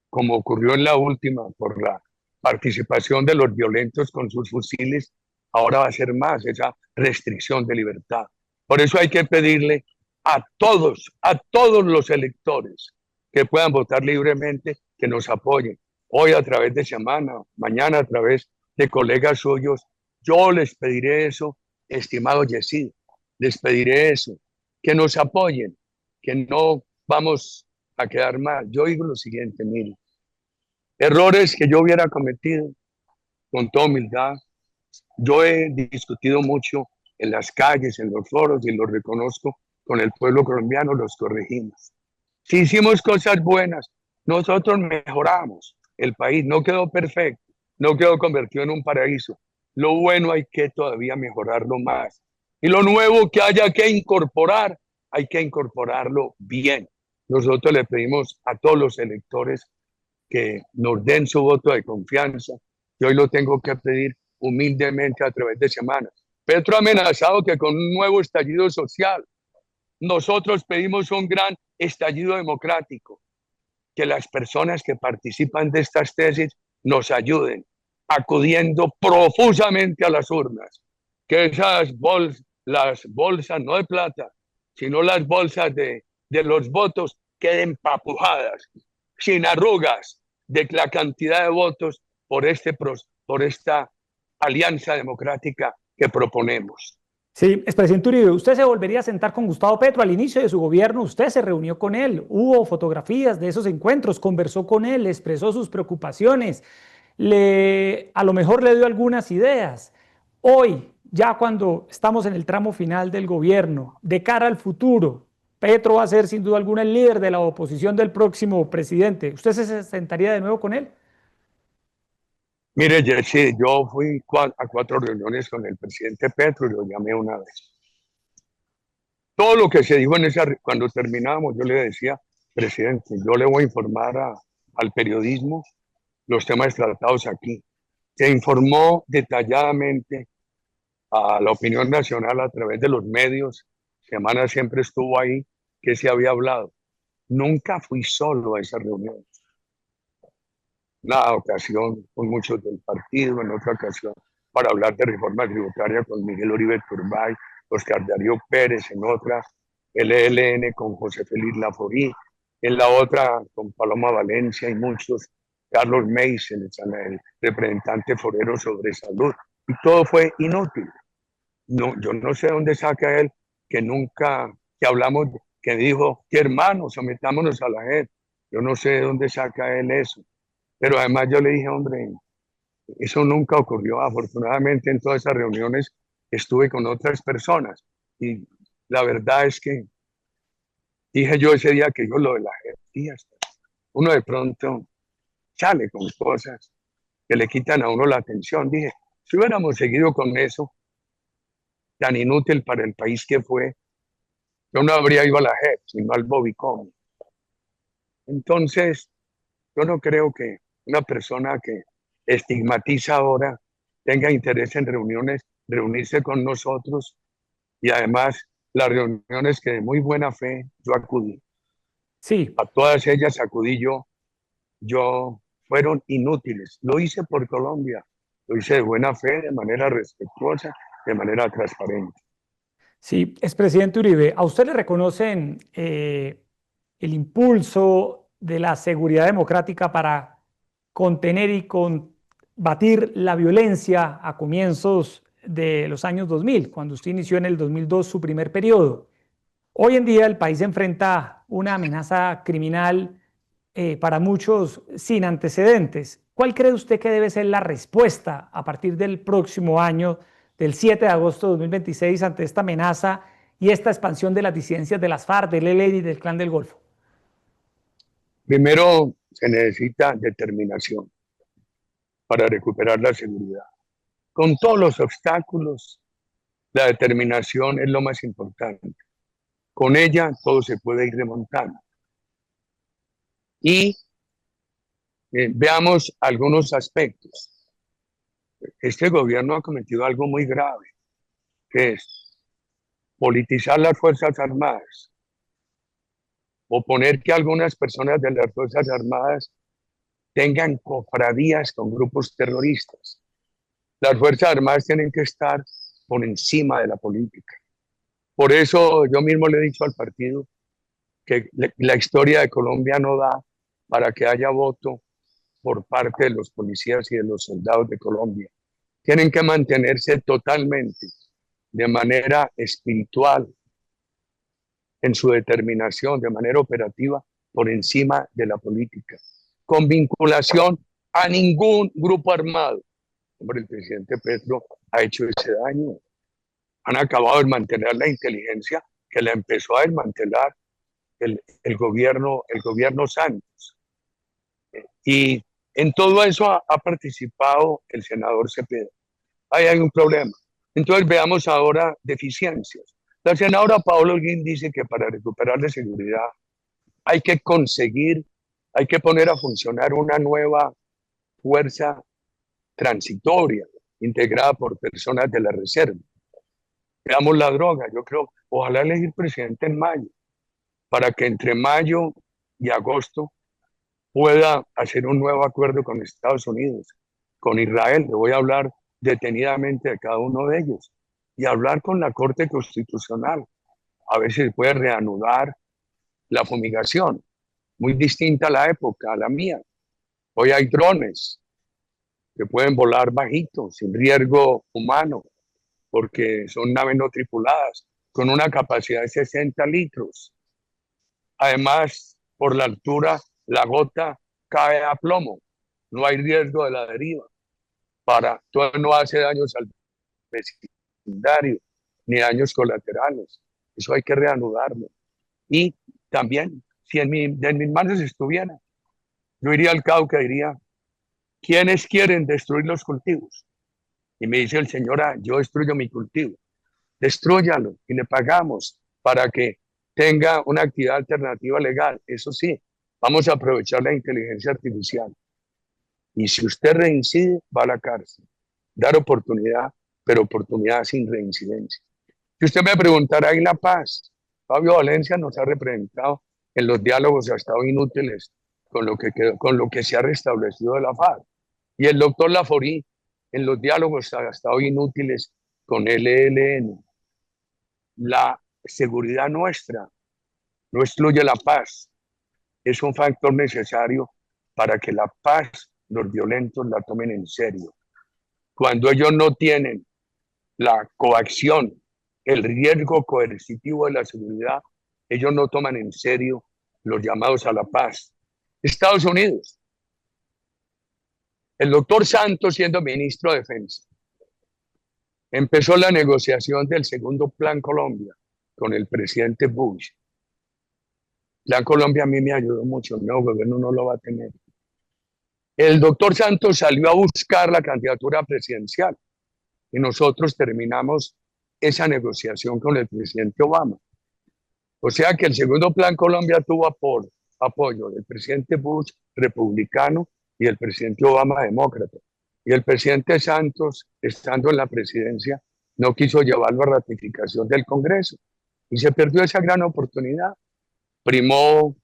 como ocurrió en la última por la participación de los violentos con sus fusiles, ahora va a ser más esa restricción de libertad. Por eso hay que pedirle a todos los electores que puedan votar libremente, que nos apoyen. Hoy a través de Semana, mañana a través de colegas suyos, yo les pediré eso, estimado Yesid, les pediré eso, que nos apoyen, que no vamos a quedar mal. Yo digo lo siguiente, mire, errores que yo hubiera cometido, con toda humildad, yo he discutido mucho en las calles, en los foros, y los reconozco con el pueblo colombiano, los corregimos. Si hicimos cosas buenas, nosotros mejoramos. El país no quedó perfecto, no quedó convertido en un paraíso. Lo bueno hay que todavía mejorarlo más. Y lo nuevo que haya que incorporar, hay que incorporarlo bien. Nosotros le pedimos a todos los electores que nos den su voto de confianza. Yo hoy lo tengo que pedir humildemente a través de Semana. Petro ha amenazado que con un nuevo estallido social, nosotros pedimos un gran estallido democrático, que las personas que participan de estas tesis nos ayuden, acudiendo profusamente a las urnas, que las bolsas no de plata, sino las bolsas de los votos queden papujadas, sin arrugas, de la cantidad de votos por esta alianza democrática que proponemos. Sí, expresidente Uribe, ¿usted se volvería a sentar con Gustavo Petro al inicio de su gobierno? Usted se reunió con él, hubo fotografías de esos encuentros, conversó con él, le expresó sus preocupaciones, a lo mejor le dio algunas ideas. Hoy, ya cuando estamos en el tramo final del gobierno, de cara al futuro, Petro va a ser sin duda alguna el líder de la oposición del próximo presidente. ¿Usted se sentaría de nuevo con él? Mire, Jesse, yo fui a 4 reuniones con el presidente Petro y lo llamé una vez. Todo lo que se dijo cuando terminábamos, yo le decía, presidente, yo le voy a informar al periodismo los temas tratados aquí. Se informó detalladamente a la opinión nacional a través de los medios. Semana siempre estuvo ahí, que se había hablado. Nunca fui solo a esa reunión. Una ocasión con muchos del partido, en otra ocasión para hablar de reforma tributaria con Miguel Uribe Turbay, Oscar Darío Pérez, en otra el ELN con José Félix Laforí, en la otra con Paloma Valencia y muchos, Carlos Meisen, el representante forero sobre salud, y todo fue inútil. No, yo no sé dónde saca él que nunca, que hablamos, que dijo que hermanos, sometámonos a la JEP. Yo no sé de dónde saca él eso. Pero además yo le dije, hombre, eso nunca ocurrió. Afortunadamente en todas esas reuniones estuve con otras personas. Y la verdad es que dije yo ese día que yo lo de la jerarquía, uno de pronto sale con cosas que le quitan a uno la atención. Dije, si hubiéramos seguido con eso, tan inútil para el país que fue, yo no habría ido a la JEP, sino al Bobicom. Entonces, yo no creo que una persona que estigmatiza ahora tenga interés en reunirse con nosotros, y además las reuniones que de muy buena fe yo acudí. Sí, A todas ellas acudí yo fueron inútiles. Lo hice por Colombia, lo hice de buena fe, de manera respetuosa, de manera transparente. sí, expresidente Uribe, ¿a usted le reconocen el impulso de la seguridad democrática para contener y combatir la violencia a comienzos de los años 2000, cuando usted inició en el 2002 su primer periodo? Hoy en día el país enfrenta una amenaza criminal para muchos sin antecedentes. ¿Cuál cree usted que debe ser la respuesta a partir del próximo año, del 7 de agosto de 2026, ante esta amenaza y esta expansión de las disidencias de las FARC, del ELN y del Clan del Golfo? Primero, se necesita determinación para recuperar la seguridad. Con todos los obstáculos, la determinación es lo más importante. Con ella todo se puede ir remontando. Y veamos algunos aspectos. Este gobierno ha cometido algo muy grave, que es politizar las Fuerzas Armadas o poner que algunas personas de las Fuerzas Armadas tengan cofradías con grupos terroristas. Las Fuerzas Armadas tienen que estar por encima de la política. Por eso yo mismo le he dicho al partido que la historia de Colombia no da para que haya voto por parte de los policías y de los soldados de Colombia. Tienen que mantenerse totalmente de manera espiritual en su determinación, de manera operativa, por encima de la política, con vinculación a ningún grupo armado. Hombre, el presidente Petro ha hecho ese daño. Han acabado de mantener la inteligencia que la empezó a desmantelar el gobierno Santos. Y en todo eso ha participado el senador Cepeda. Ahí hay un problema. Entonces veamos ahora deficiencias. La senadora Paola Holguín dice que para recuperar la seguridad hay que conseguir, hay que poner a funcionar una nueva fuerza transitoria, integrada por personas de la reserva. Veamos la droga. Yo creo, ojalá elegir presidente en mayo, para que entre mayo y agosto pueda hacer un nuevo acuerdo con Estados Unidos, con Israel. Le voy a hablar detenidamente de cada uno de ellos y hablar con la Corte Constitucional, a ver si se puede reanudar la fumigación, muy distinta a la época, a la mía. Hoy hay drones que pueden volar bajitos, sin riesgo humano. porque son naves no tripuladas, con una capacidad de 60 litros. Además, por la altura, la gota cae a plomo, no hay riesgo de la deriva. Todo no hace daños al vecindario, ni daños colaterales. Eso hay que reanudarlo. Y también, si en mis manos estuviera, yo iría al Cauca y diría, ¿quiénes quieren destruir los cultivos? Y me dice el señor, yo destruyo mi cultivo. Destrúyalo y le pagamos para que tenga una actividad alternativa legal. Eso sí, vamos a aprovechar la inteligencia artificial. Y si usted reincide, va a la cárcel. Dar oportunidad, pero oportunidad sin reincidencia. Si usted me preguntará, ¿y la paz? Fabio Valencia nos ha representado en los diálogos, ha estado inútiles con lo que se ha restablecido de la FARC. Y el doctor Laforí, en los diálogos, ha estado inútiles con el ELN. La seguridad nuestra no excluye la paz. Es un factor necesario para que la paz, los violentos la tomen en serio. Cuando ellos no tienen la coacción, el riesgo coercitivo de la seguridad, ellos no toman en serio los llamados a la paz. Estados Unidos, el doctor Santos, siendo ministro de Defensa, empezó la negociación del segundo Plan Colombia con el presidente Bush. Plan Colombia a mí me ayudó mucho, el nuevo gobierno no lo va a tener. El doctor Santos salió a buscar la candidatura presidencial y nosotros terminamos esa negociación con el presidente Obama. O sea que el segundo Plan Colombia tuvo apoyo del presidente Bush, republicano, y el presidente Obama, demócrata. Y el presidente Santos, estando en la presidencia, no quiso llevarlo a ratificación del Congreso. Y se perdió esa gran oportunidad. Primó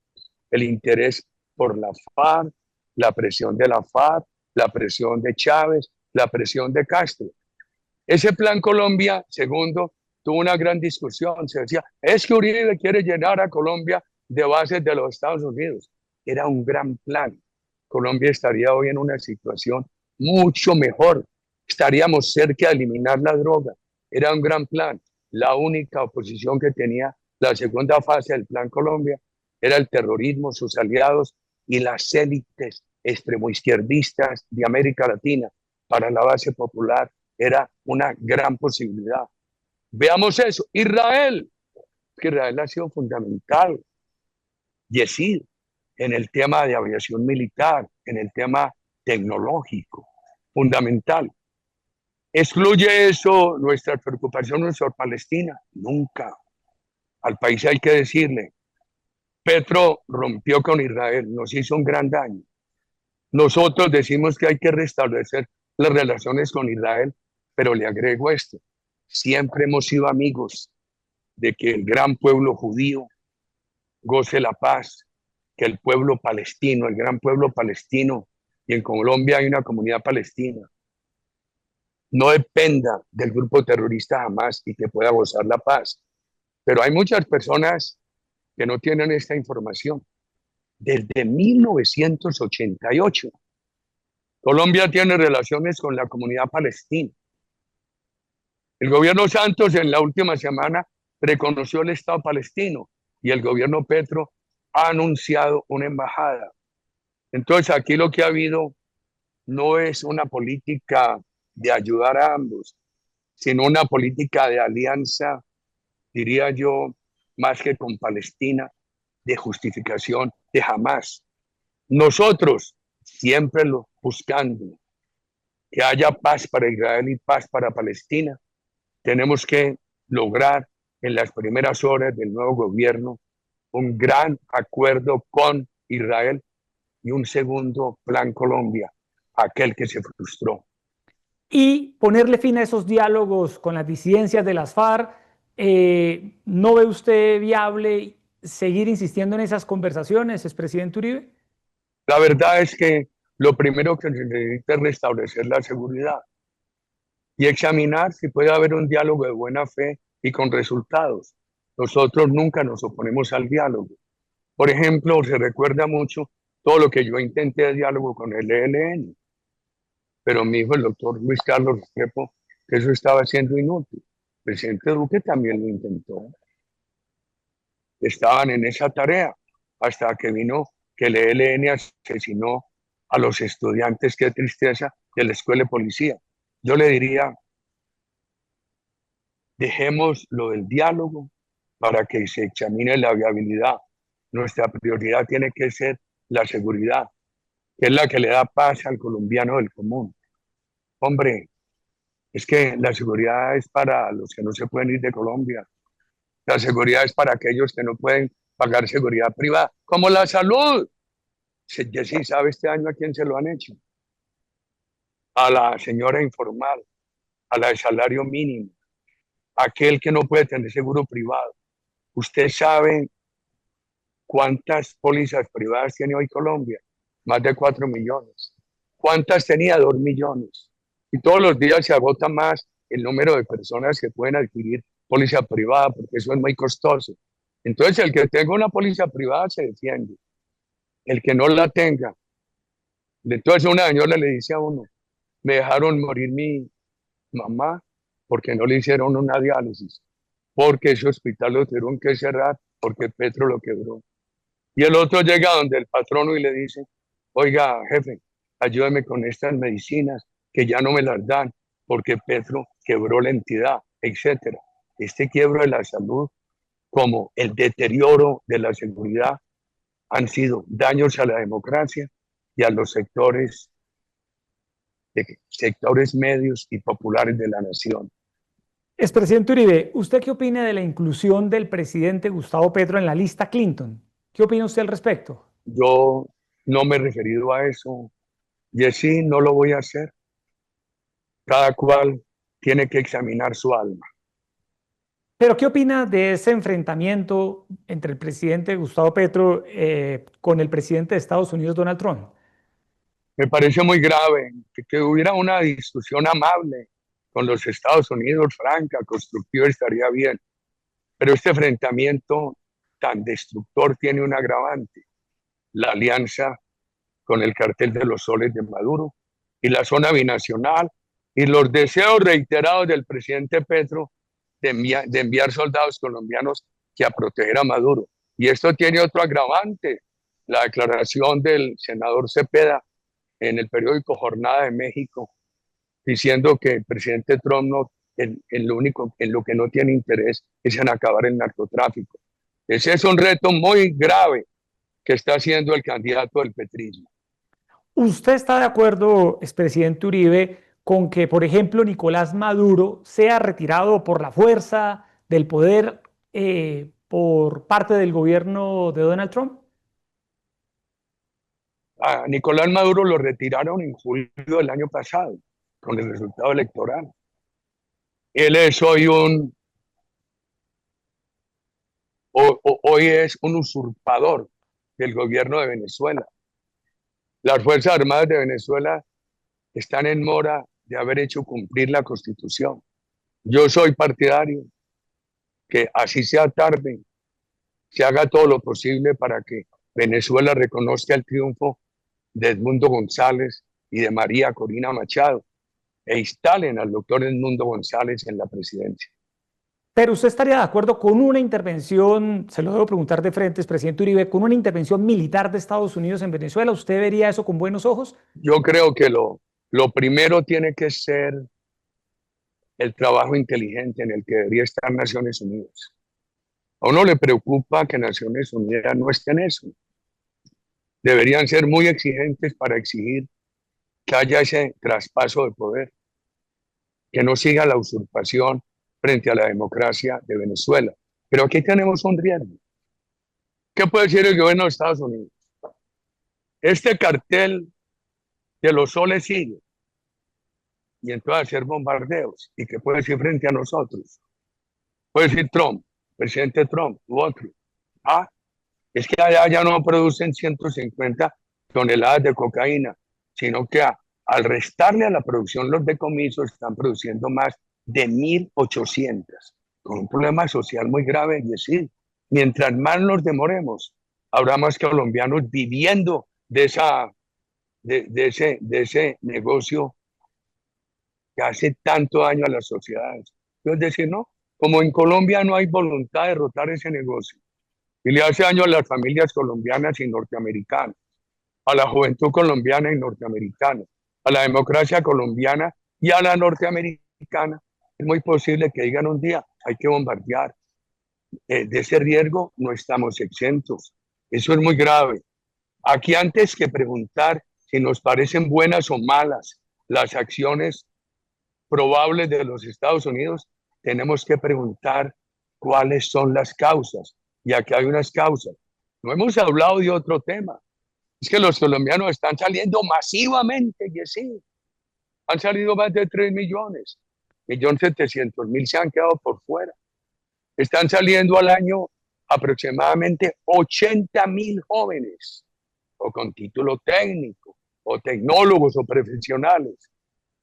el interés por la FARC, la presión de la FARC, la presión de Chávez, la presión de Castro. Ese Plan Colombia, segundo, tuvo una gran discusión. Se decía, es que Uribe quiere llenar a Colombia de bases de los Estados Unidos. Era un gran plan. Colombia estaría hoy en una situación mucho mejor. Estaríamos cerca de eliminar la droga. Era un gran plan. La única oposición que tenía la segunda fase del Plan Colombia era el terrorismo, sus aliados y las élites extremoizquierdistas de América Latina. Para la base popular era una gran posibilidad. Veamos eso. Israel, que Israel ha sido fundamental. Yesid, en el tema de aviación militar, en el tema tecnológico, fundamental. ¿Excluye eso nuestra preocupación sobre Palestina? Nunca. Al país hay que decirle, Petro rompió con Israel, nos hizo un gran daño. Nosotros decimos que hay que restablecer las relaciones con Israel, pero le agrego esto, siempre hemos sido amigos de que el gran pueblo judío goce la paz, que el pueblo palestino, el gran pueblo palestino, y en Colombia hay una comunidad palestina, no dependa del grupo terrorista Hamas y que pueda gozar la paz. Pero hay muchas personas que no tienen esta información. Desde 1988, Colombia tiene relaciones con la comunidad palestina. El gobierno Santos en la última semana reconoció el Estado palestino y el gobierno Petro ha anunciado una embajada. Entonces aquí lo que ha habido no es una política de ayudar a ambos, sino una política de alianza, diría yo, más que con Palestina, de justificación de Hamas. Nosotros siempre lo buscando que haya paz para Israel y paz para Palestina, tenemos que lograr en las primeras horas del nuevo gobierno un gran acuerdo con Israel y un segundo Plan Colombia, aquel que se frustró. Y ponerle fin a esos diálogos con las disidencias de las FARC. ¿No ve usted viable seguir insistiendo en esas conversaciones, expresidente Uribe? La verdad es que lo primero que se necesita es restablecer la seguridad y examinar si puede haber un diálogo de buena fe y con resultados. Nosotros nunca nos oponemos al diálogo. Por ejemplo, se recuerda mucho todo lo que yo intenté de diálogo con el ELN, pero mi hijo, el doctor Luis Carlos Restrepo, que eso estaba siendo inútil. El presidente Duque también lo intentó. Estaban en esa tarea hasta que vino que el ELN asesinó a los estudiantes, qué tristeza, de la escuela de policía. Yo le diría, dejemos lo del diálogo para que se examine la viabilidad. Nuestra prioridad tiene que ser la seguridad, que es la que le da paz al colombiano del común. Hombre, es que la seguridad es para los que no se pueden ir de Colombia. La seguridad es para aquellos que no pueden pagar seguridad privada, como la salud. Sí sabe este año a quién se lo han hecho. A la señora informal, a la de salario mínimo, a aquel que no puede tener seguro privado. ¿Usted sabe cuántas pólizas privadas tiene hoy Colombia? Más de 4 millones. ¿Cuántas tenía? 2 millones. Y todos los días se agota más el número de personas que pueden adquirir póliza privada, porque eso es muy costoso. Entonces, el que tenga una póliza privada se defiende. El que no la tenga. Entonces, una señora le dice a uno, me dejaron morir mi mamá porque no le hicieron una diálisis, porque ese hospital lo tuvieron que cerrar porque Petro lo quebró. Y el otro llega donde el patrono y le dice, oiga, jefe, ayúdeme con estas medicinas que ya no me las dan porque Petro quebró la entidad, etcétera. Este quiebro de la salud, como el deterioro de la seguridad, han sido daños a la democracia y a los sectores medios y populares de la nación. Expresidente Uribe, ¿usted qué opina de la inclusión del presidente Gustavo Petro en la lista Clinton? ¿Qué opina usted al respecto? Yo no me he referido a eso y así no lo voy a hacer. Cada cual tiene que examinar su alma. Pero ¿qué opina de ese enfrentamiento entre el presidente Gustavo Petro con el presidente de Estados Unidos, Donald Trump? Me parece muy grave que hubiera una discusión amable con los Estados Unidos, franca, constructiva, estaría bien. Pero este enfrentamiento tan destructor tiene un agravante: la alianza con el cartel de los soles de Maduro y la zona binacional y los deseos reiterados del presidente Petro de enviar soldados colombianos que a proteger a Maduro. Y esto tiene otro agravante: la declaración del senador Cepeda en el periódico Jornada de México, diciendo que el presidente Trump no, lo único en lo que no tiene interés es en acabar el narcotráfico. Ese es un reto muy grave que está haciendo el candidato del petrismo. ¿Usted está de acuerdo, expresidente Uribe, con que, por ejemplo, Nicolás Maduro sea retirado por la fuerza del poder por parte del gobierno de Donald Trump? A Nicolás Maduro lo retiraron en julio del año pasado con el resultado electoral. Él es hoy es un usurpador del gobierno de Venezuela. Las Fuerzas Armadas de Venezuela están en mora de haber hecho cumplir la Constitución. Yo soy partidario que así sea tarde, se haga todo lo posible para que Venezuela reconozca el triunfo de Edmundo González y de María Corina Machado e instalen al doctor Edmundo González en la presidencia. Pero usted estaría de acuerdo con una intervención, se lo debo preguntar de frente, presidente Uribe, con una intervención militar de Estados Unidos en Venezuela. ¿Usted vería eso con buenos ojos? Yo creo que lo primero tiene que ser el trabajo inteligente en el que debería estar Naciones Unidas. A uno le preocupa que Naciones Unidas no esté en eso. Deberían ser muy exigentes para exigir que haya ese traspaso de poder, que no siga la usurpación frente a la democracia de Venezuela. Pero aquí tenemos un riesgo. ¿Qué puede decir el gobierno de Estados Unidos? Este cartel de los soles sigue y entonces hacer bombardeos. ¿Y qué puede decir frente a nosotros? Puede decir Trump, presidente Trump u otro. Ah, es que allá ya no producen 150 toneladas de cocaína, sino que al restarle a la producción los decomisos están produciendo más de 1.800, con un problema social muy grave. Y decir, mientras más nos demoremos, habrá más colombianos viviendo de ese negocio que hace tanto daño a las sociedades. Es decir, no, como en Colombia no hay voluntad de derrotar ese negocio y le hace daño a las familias colombianas y norteamericanas, a la juventud colombiana y norteamericana, a la democracia colombiana y a la norteamericana, es muy posible que digan un día, hay que bombardear. De ese riesgo no estamos exentos. Eso es muy grave. Aquí antes que preguntar si nos parecen buenas o malas las acciones probables de los Estados Unidos, tenemos que preguntar cuáles son las causas. Y aquí hay unas causas. No hemos hablado de otro tema. Es que los colombianos están saliendo masivamente, y sí, han salido más de 3 millones. 1.700.000 se han quedado por fuera. Están saliendo al año aproximadamente 80.000 jóvenes, o con título técnico, o tecnólogos, o profesionales.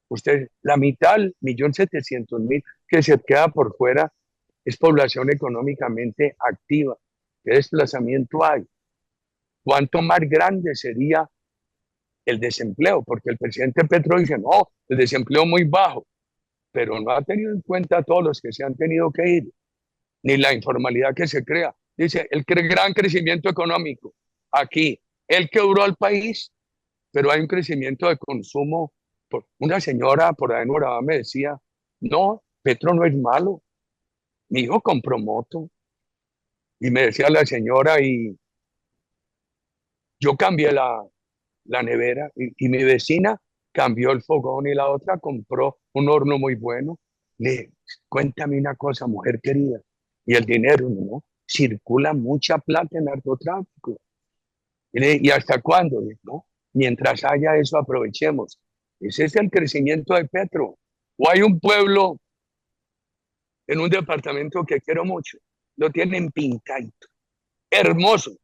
Usted, la mitad, 1.700.000 que se queda por fuera, es población económicamente activa. ¿Qué desplazamiento hay? ¿Cuánto más grande sería el desempleo? Porque el presidente Petro dice, no, el desempleo muy bajo, pero no ha tenido en cuenta a todos los que se han tenido que ir, ni la informalidad que se crea. Dice, el gran crecimiento económico, aquí, el que duró al país, pero hay un crecimiento de consumo. Una señora por ahí en Urabá me decía, no, Petro no es malo, mi hijo compró moto, y me decía la señora, y yo cambié la nevera, y mi vecina cambió el fogón, y la otra compró un horno muy bueno. Le, cuéntame una cosa, mujer querida, y el dinero, ¿no? Circula mucha plata en narcotráfico. ¿Y hasta cuándo? ¿No? Mientras haya eso, aprovechemos. Ese es el crecimiento de Petro. O hay un pueblo en un departamento que quiero mucho, lo tienen pintadito, hermoso.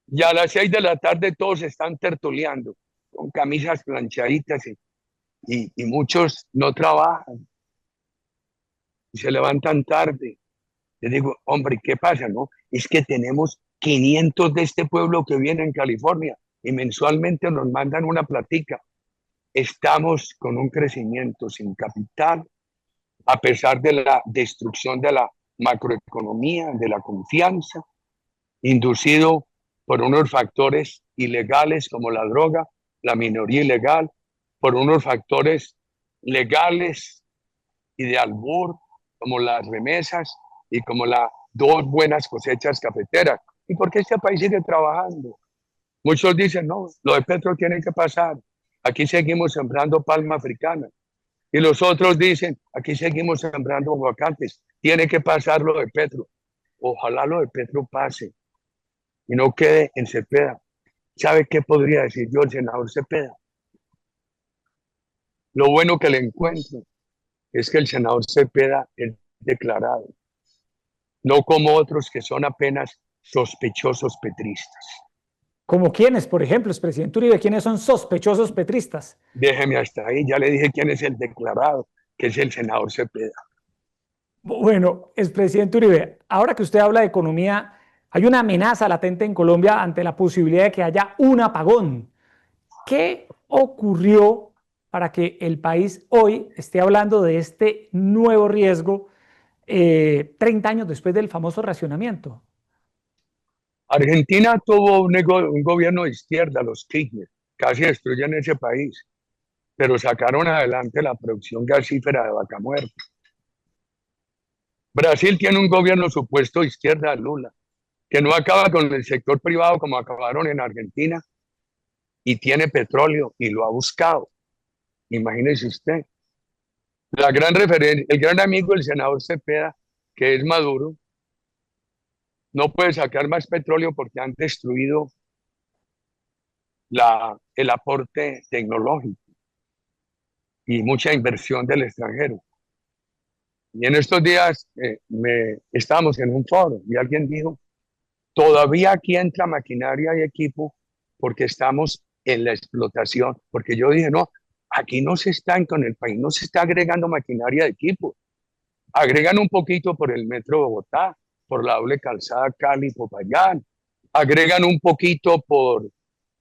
Y a las 6 de la tarde todos están tertuleando con camisas planchaditas, y muchos no trabajan y se levantan tarde. Les digo, hombre, ¿qué pasa? No? Es que tenemos 500 de este pueblo que viene en California y mensualmente nos mandan una platica. Estamos con un crecimiento sin capital, a pesar de la destrucción de la macroeconomía, de la confianza, inducido por unos factores ilegales como la droga, la minoría ilegal, por unos factores legales y de albur como las remesas y como las 2 buenas cosechas cafeteras. ¿Y por qué este país sigue trabajando? Muchos dicen, no, lo de Petro tiene que pasar. Aquí seguimos sembrando palma africana. Y los otros dicen, aquí seguimos sembrando aguacates. Tiene que pasar lo de Petro. Ojalá lo de Petro pase y no quede en Cepeda. ¿Sabe qué podría decir yo, el senador Cepeda? Lo bueno que le encuentro es que el senador Cepeda es declarado, no como otros que son apenas sospechosos petristas. ¿Como quiénes, por ejemplo, expresidente Uribe? ¿Quiénes son sospechosos petristas? Déjeme hasta ahí, ya le dije quién es el declarado, que es el senador Cepeda. Bueno, expresidente Uribe, ahora que usted habla de economía, hay una amenaza latente en Colombia ante la posibilidad de que haya un apagón. ¿Qué ocurrió para que el país hoy esté hablando de este nuevo riesgo 30 años después del famoso racionamiento? Argentina tuvo un gobierno de izquierda, los Kirchner, casi destruyen ese país, pero sacaron adelante la producción gasífera de Vaca Muerta. Brasil tiene un gobierno supuesto de izquierda, Lula, que no acaba con el sector privado como acabaron en Argentina, y tiene petróleo y lo ha buscado. Imagínese usted. El gran amigo del senador Cepeda, que es Maduro, no puede sacar más petróleo porque han destruido el aporte tecnológico y mucha inversión del extranjero. Y en estos días estábamos en un foro y alguien dijo, todavía aquí entra maquinaria y equipo porque estamos en la explotación. Porque yo dije, no, aquí no se está, con el país no se está agregando maquinaria de equipo. Agregan un poquito por el metro de Bogotá, por la doble calzada Cali-Popayán. Agregan un poquito por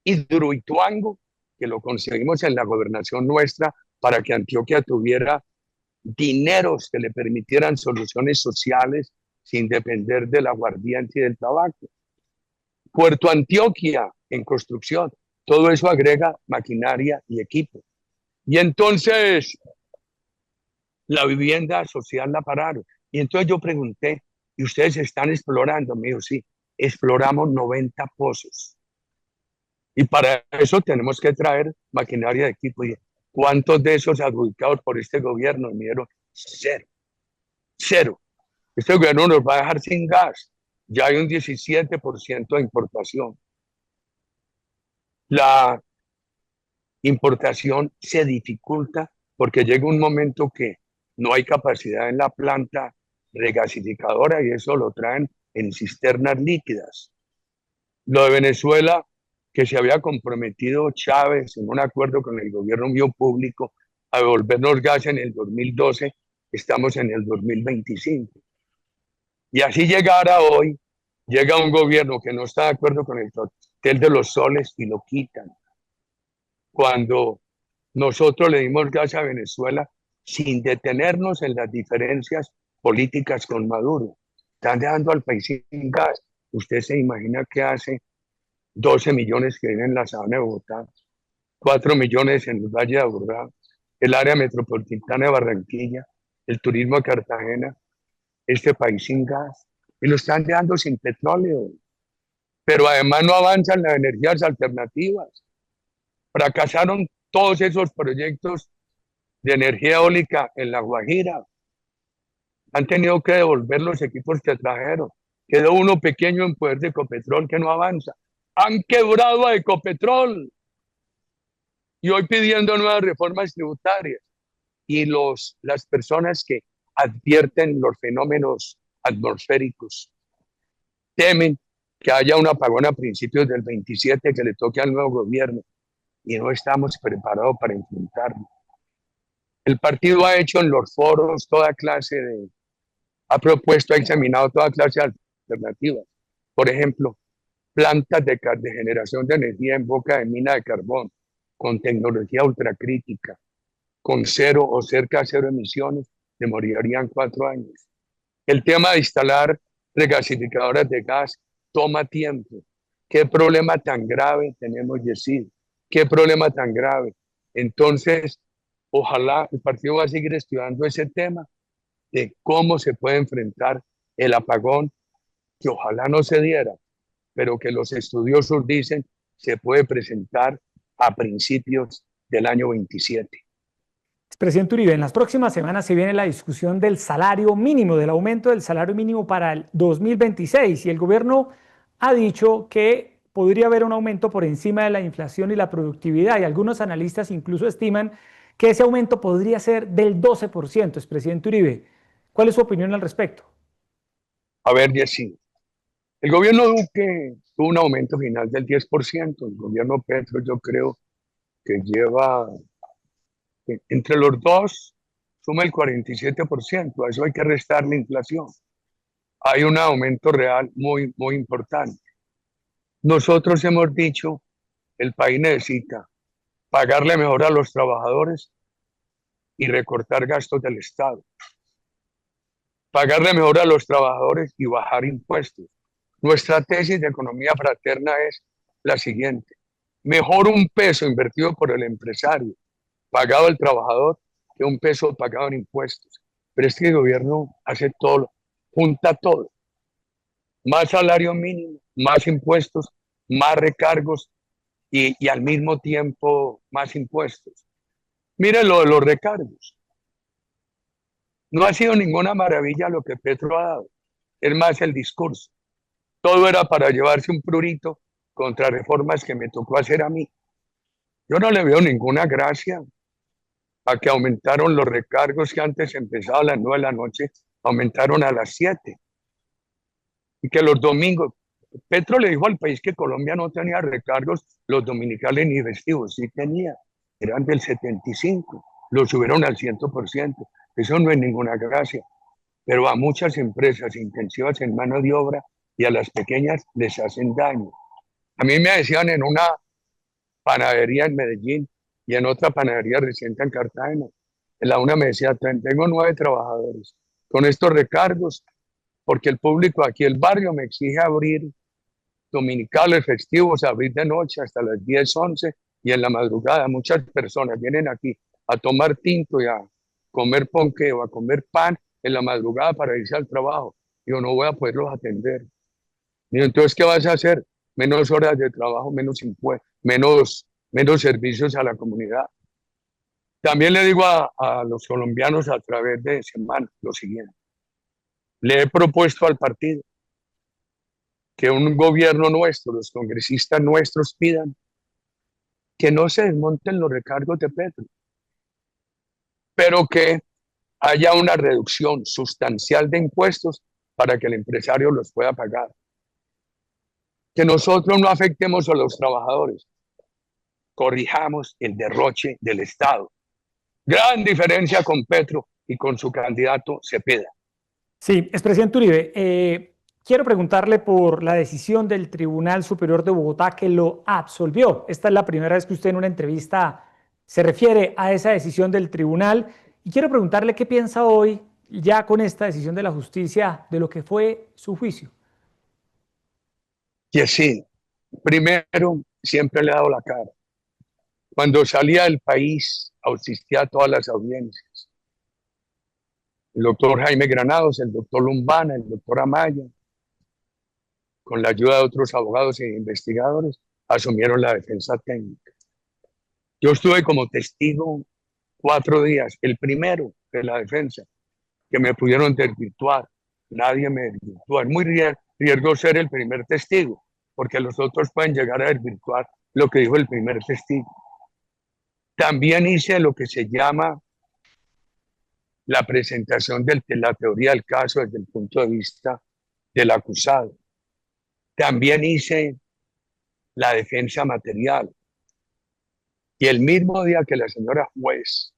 Hidroituango, que lo conseguimos en la gobernación nuestra, para que Antioquia tuviera dineros que le permitieran soluciones sociales sin depender del aguardiente y del tabaco. Puerto Antioquia en construcción, todo eso agrega maquinaria y equipo. Y entonces la vivienda social la pararon. Y entonces yo pregunté, ¿y ustedes están explorando? Me dijo, sí, exploramos 90 pozos. Y para eso tenemos que traer maquinaria de equipo. ¿Y cuántos de esos adjudicados por este gobierno? Me dieron cero, cero. Este gobierno nos va a dejar sin gas. Ya hay un 17% de importación. La importación se dificulta porque llega un momento que no hay capacidad en la planta regasificadora y eso lo traen en cisternas líquidas. Lo de Venezuela, que se había comprometido Chávez en un acuerdo con el gobierno mío público a devolvernos gas en el 2012, estamos en el 2025. Y así llegara hoy, llega un gobierno que no está de acuerdo con el Hotel de los Soles y lo quitan. Cuando nosotros le dimos gas a Venezuela sin detenernos en las diferencias políticas con Maduro. Están dejando al país sin gas. Usted se imagina que hace 12 millones que viven en la sabana de Bogotá, 4 millones en el Valle de Aburrá, el área metropolitana de Barranquilla, el turismo de Cartagena, este país sin gas. Y lo están dejando sin petróleo. Pero además no avanzan las energías alternativas. Fracasaron todos esos proyectos de energía eólica en La Guajira. Han tenido que devolver los equipos que trajeron. Quedó uno pequeño en poder de Ecopetrol que no avanza. Han quebrado a Ecopetrol y hoy pidiendo nuevas reformas tributarias. Y las personas que advierten los fenómenos atmosféricos temen que haya un apagón a principios del 27 que le toque al nuevo gobierno y no estamos preparados para enfrentarlo. El partido ha hecho en los foros toda clase de, ha propuesto, ha examinado toda clase de alternativas. Por ejemplo, plantas de generación de energía en boca de mina de carbón, con tecnología ultracrítica, con cero o cerca de cero emisiones, demorarían 4 años. El tema de instalar regasificadoras de gas toma tiempo. ¿Qué problema tan grave tenemos, Yesid? ¿Qué problema tan grave? Entonces, ojalá el partido va a seguir estudiando ese tema de cómo se puede enfrentar el apagón, que ojalá no se diera, pero que los estudiosos dicen se puede presentar a principios del año 27. Presidente Uribe, en las próximas semanas se viene la discusión del salario mínimo, del aumento del salario mínimo para el 2026 y el gobierno ha dicho que podría haber un aumento por encima de la inflación y la productividad y algunos analistas incluso estiman que ese aumento podría ser del 12%. Presidente Uribe, ¿cuál es su opinión al respecto? A ver, Yesid, el gobierno Duque tuvo un aumento final del 10%, el gobierno Petro yo creo que lleva entre los dos, suma el 47%, a eso hay que restar la inflación. Hay un aumento real muy, muy importante. Nosotros hemos dicho, el país necesita pagarle mejor a los trabajadores y recortar gastos del Estado. Pagarle mejor a los trabajadores y bajar impuestos. Nuestra tesis de economía fraterna es la siguiente: mejor un peso invertido por el empresario, pagado al trabajador, que un peso pagado en impuestos. Pero es que el gobierno hace todo, junta todo. Más salario mínimo, más impuestos, más recargos y al mismo tiempo más impuestos. Miren lo de los recargos. No ha sido ninguna maravilla lo que Petro ha dado. Es más el discurso. Todo era para llevarse un prurito contra reformas que me tocó hacer a mí. Yo no le veo ninguna gracia a que aumentaron los recargos que antes empezaban a las 9 de la noche, aumentaron a las 7. Y que los domingos, Petro le dijo al país que Colombia no tenía recargos los dominicales ni festivos, sí tenía, eran del 75, los subieron al 100%, eso no es ninguna gracia, pero a muchas empresas intensivas en mano de obra y a las pequeñas les hacen daño. A mí me decían en una panadería en Medellín, y en otra panadería reciente en Cartagena. En la una me decía, tengo 9 trabajadores con estos recargos, porque el público aquí, el barrio, me exige abrir dominicales, festivos, abrir de noche hasta las 10, 11 y en la madrugada. Muchas personas vienen aquí a tomar tinto y a comer ponqué o a comer pan en la madrugada para irse al trabajo. Yo no voy a poderlos atender. Y entonces, ¿qué vas a hacer? Menos horas de trabajo, menos impuestos, menos servicios a la comunidad. También le digo a los colombianos a través de Semana lo siguiente. Le he propuesto al partido que un gobierno nuestro, los congresistas nuestros pidan que no se desmonten los recargos de Petro, pero que haya una reducción sustancial de impuestos para que el empresario los pueda pagar. Que nosotros no afectemos a los trabajadores, corrijamos el derroche del Estado. Gran diferencia con Petro y con su candidato Cepeda. Sí, expresidente Uribe, quiero preguntarle por la decisión del Tribunal Superior de Bogotá que lo absolvió. Esta es la primera vez que usted en una entrevista se refiere a esa decisión del tribunal y quiero preguntarle qué piensa hoy, ya con esta decisión de la justicia, de lo que fue su juicio. Y así, primero, siempre le he dado la cara. Cuando salía del país, asistía a todas las audiencias. El doctor Jaime Granados, el doctor Lumbana, el doctor Amaya, con la ayuda de otros abogados e investigadores, asumieron la defensa técnica. Yo estuve como testigo 4 días, el primero de la defensa, que me pudieron desvirtuar. Nadie me desvirtuó. Es muy riesgoso ser el primer testigo, porque los otros pueden llegar a desvirtuar lo que dijo el primer testigo. También hice lo que se llama la presentación de la teoría del caso desde el punto de vista del acusado. También hice la defensa material. Y el mismo día que la señora juez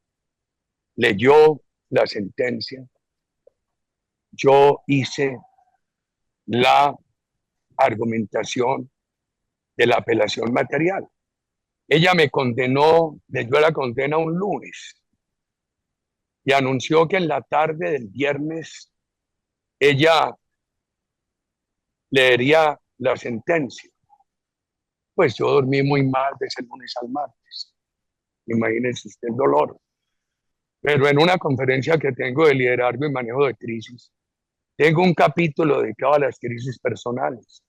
leyó la sentencia, yo hice la argumentación de la apelación material. Ella me condenó, leyó la condena un lunes y anunció que en la tarde del viernes ella leería la sentencia. Pues yo dormí muy mal desde el lunes al martes. Imagínense usted el dolor. Pero en una conferencia que tengo de liderazgo y manejo de crisis, tengo un capítulo dedicado a las crisis personales.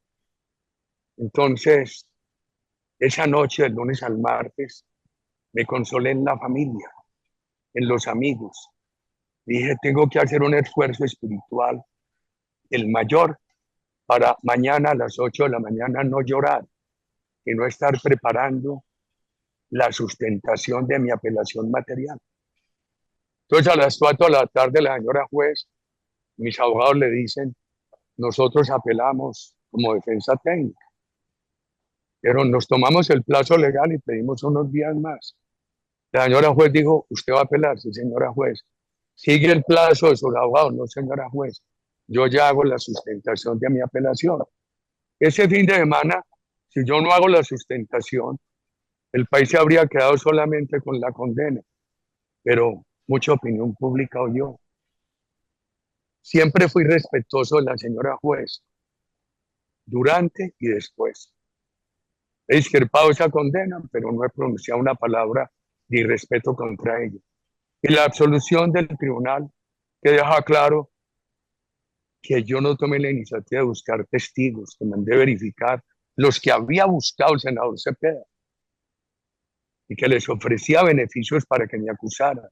Entonces, esa noche, del lunes al martes, me consolé en la familia, en los amigos. Dije, tengo que hacer un esfuerzo espiritual, el mayor, para mañana a las 8 de la mañana no llorar y no estar preparando la sustentación de mi apelación material. Entonces, a las 4 de la tarde, la señora juez, mis abogados le dicen, nosotros apelamos como defensa técnica, pero nos tomamos el plazo legal y pedimos unos días más. La señora juez dijo, ¿usted va a apelar? Sí, señora juez. Sigue el plazo de sus abogados, no, señora juez. Yo ya hago la sustentación de mi apelación. Ese fin de semana, si yo no hago la sustentación, el país se habría quedado solamente con la condena, pero mucha opinión pública oyó. Siempre fui respetuoso de la señora juez, durante y después. He discrepado esa condena, pero no he pronunciado una palabra de irrespeto contra ella. Y la absolución del tribunal que deja claro que yo no tomé la iniciativa de buscar testigos, que mandé verificar los que había buscado el senador Cepeda y que les ofrecía beneficios para que me acusaran,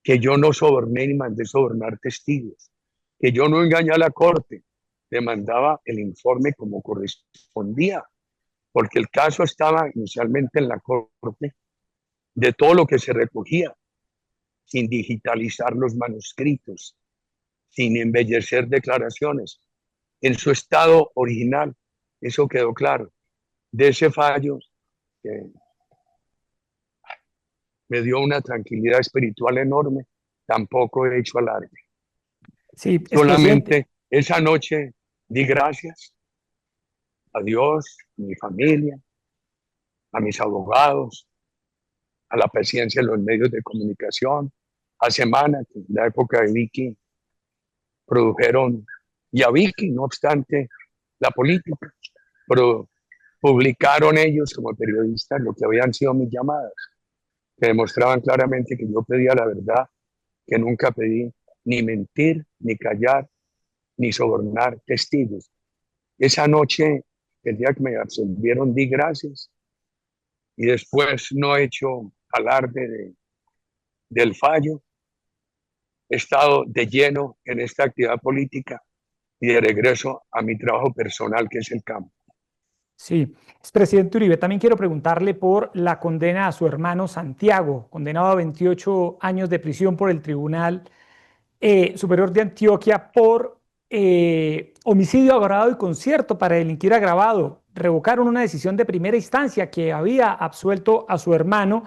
que yo no soborné ni mandé sobornar testigos, que yo no engañé a la corte, le mandaba el informe como correspondía, porque el caso estaba inicialmente en la corte de todo lo que se recogía, sin digitalizar los manuscritos, sin embellecer declaraciones, en su estado original. Eso quedó claro. De ese fallo me dio una tranquilidad espiritual enorme, tampoco he hecho alarde. Sí, expresidente. Solamente esa noche di gracias a Dios, a mi familia, a mis abogados, a la paciencia de los medios de comunicación. A Semana, que en la época de Vicky produjeron, y a Vicky, no obstante la política, pero publicaron ellos como periodistas lo que habían sido mis llamadas, que demostraban claramente que yo pedía la verdad, que nunca pedí ni mentir, ni callar, ni sobornar testigos. Esa noche, el día que me absolvieron, di gracias y después no he hecho alarde del fallo. He estado de lleno en esta actividad política y de regreso a mi trabajo personal, que es el campo. Sí, expresidente Uribe, también quiero preguntarle por la condena a su hermano Santiago, condenado a 28 años de prisión por el Tribunal Superior de Antioquia por homicidio agravado y concierto para delinquir agravado. Revocaron una decisión de primera instancia que había absuelto a su hermano.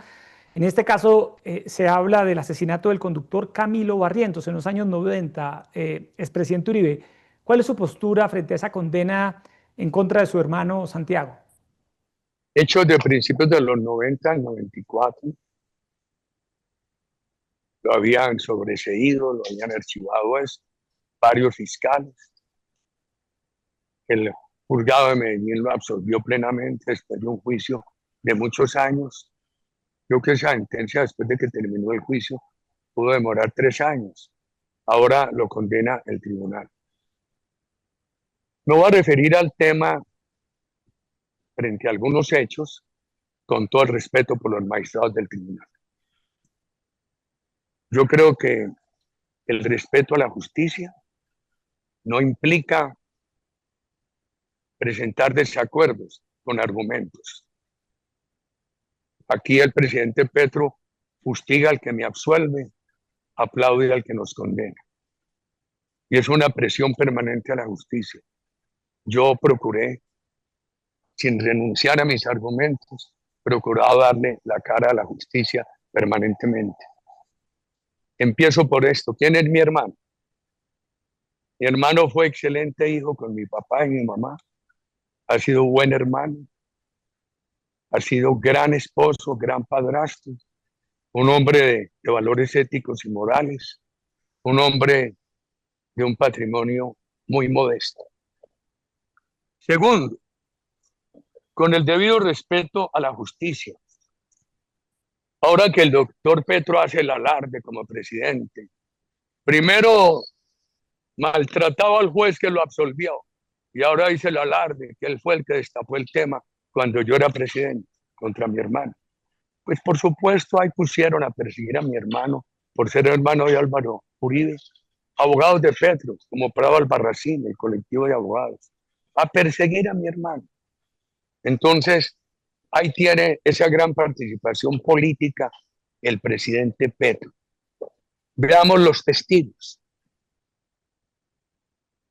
En este caso se habla del asesinato del conductor Camilo Barrientos en los años 90. Expresidente Uribe, ¿cuál es su postura frente a esa condena en contra de su hermano Santiago? Hechos de principios de los 90, 94, lo habían sobreseído, lo habían archivado eso, varios fiscales. El juzgado de Medellín lo absolvió plenamente después de un juicio de muchos años. Creo que esa sentencia, después de que terminó el juicio, pudo demorar 3 años. Ahora lo condena el tribunal. Me voy a referir al tema frente a algunos hechos, con todo el respeto por los magistrados del tribunal. Yo creo que el respeto a la justicia no implica presentar desacuerdos con argumentos. Aquí el presidente Petro fustiga al que me absuelve, aplaude al que nos condena. Y es una presión permanente a la justicia. Yo procuré, sin renunciar a mis argumentos, procurado darle la cara a la justicia permanentemente. Empiezo por esto. ¿Quién es mi hermano? Mi hermano fue excelente hijo con mi papá y mi mamá. Ha sido buen hermano. Ha sido gran esposo, gran padrastro. Un hombre de valores éticos y morales. Un hombre de un patrimonio muy modesto. Segundo, con el debido respeto a la justicia. Ahora que el doctor Petro hace el alarde como presidente, primero maltrataba al juez que lo absolvió y ahora dice el alarde que él fue el que destapó el tema cuando yo era presidente contra mi hermano. Pues por supuesto ahí pusieron a perseguir a mi hermano por ser hermano de Álvaro Uribe, abogados de Petro, como Prado Albarracín, el colectivo de abogados, a perseguir a mi hermano. Entonces, ahí tiene esa gran participación política el presidente Petro. Veamos los testigos.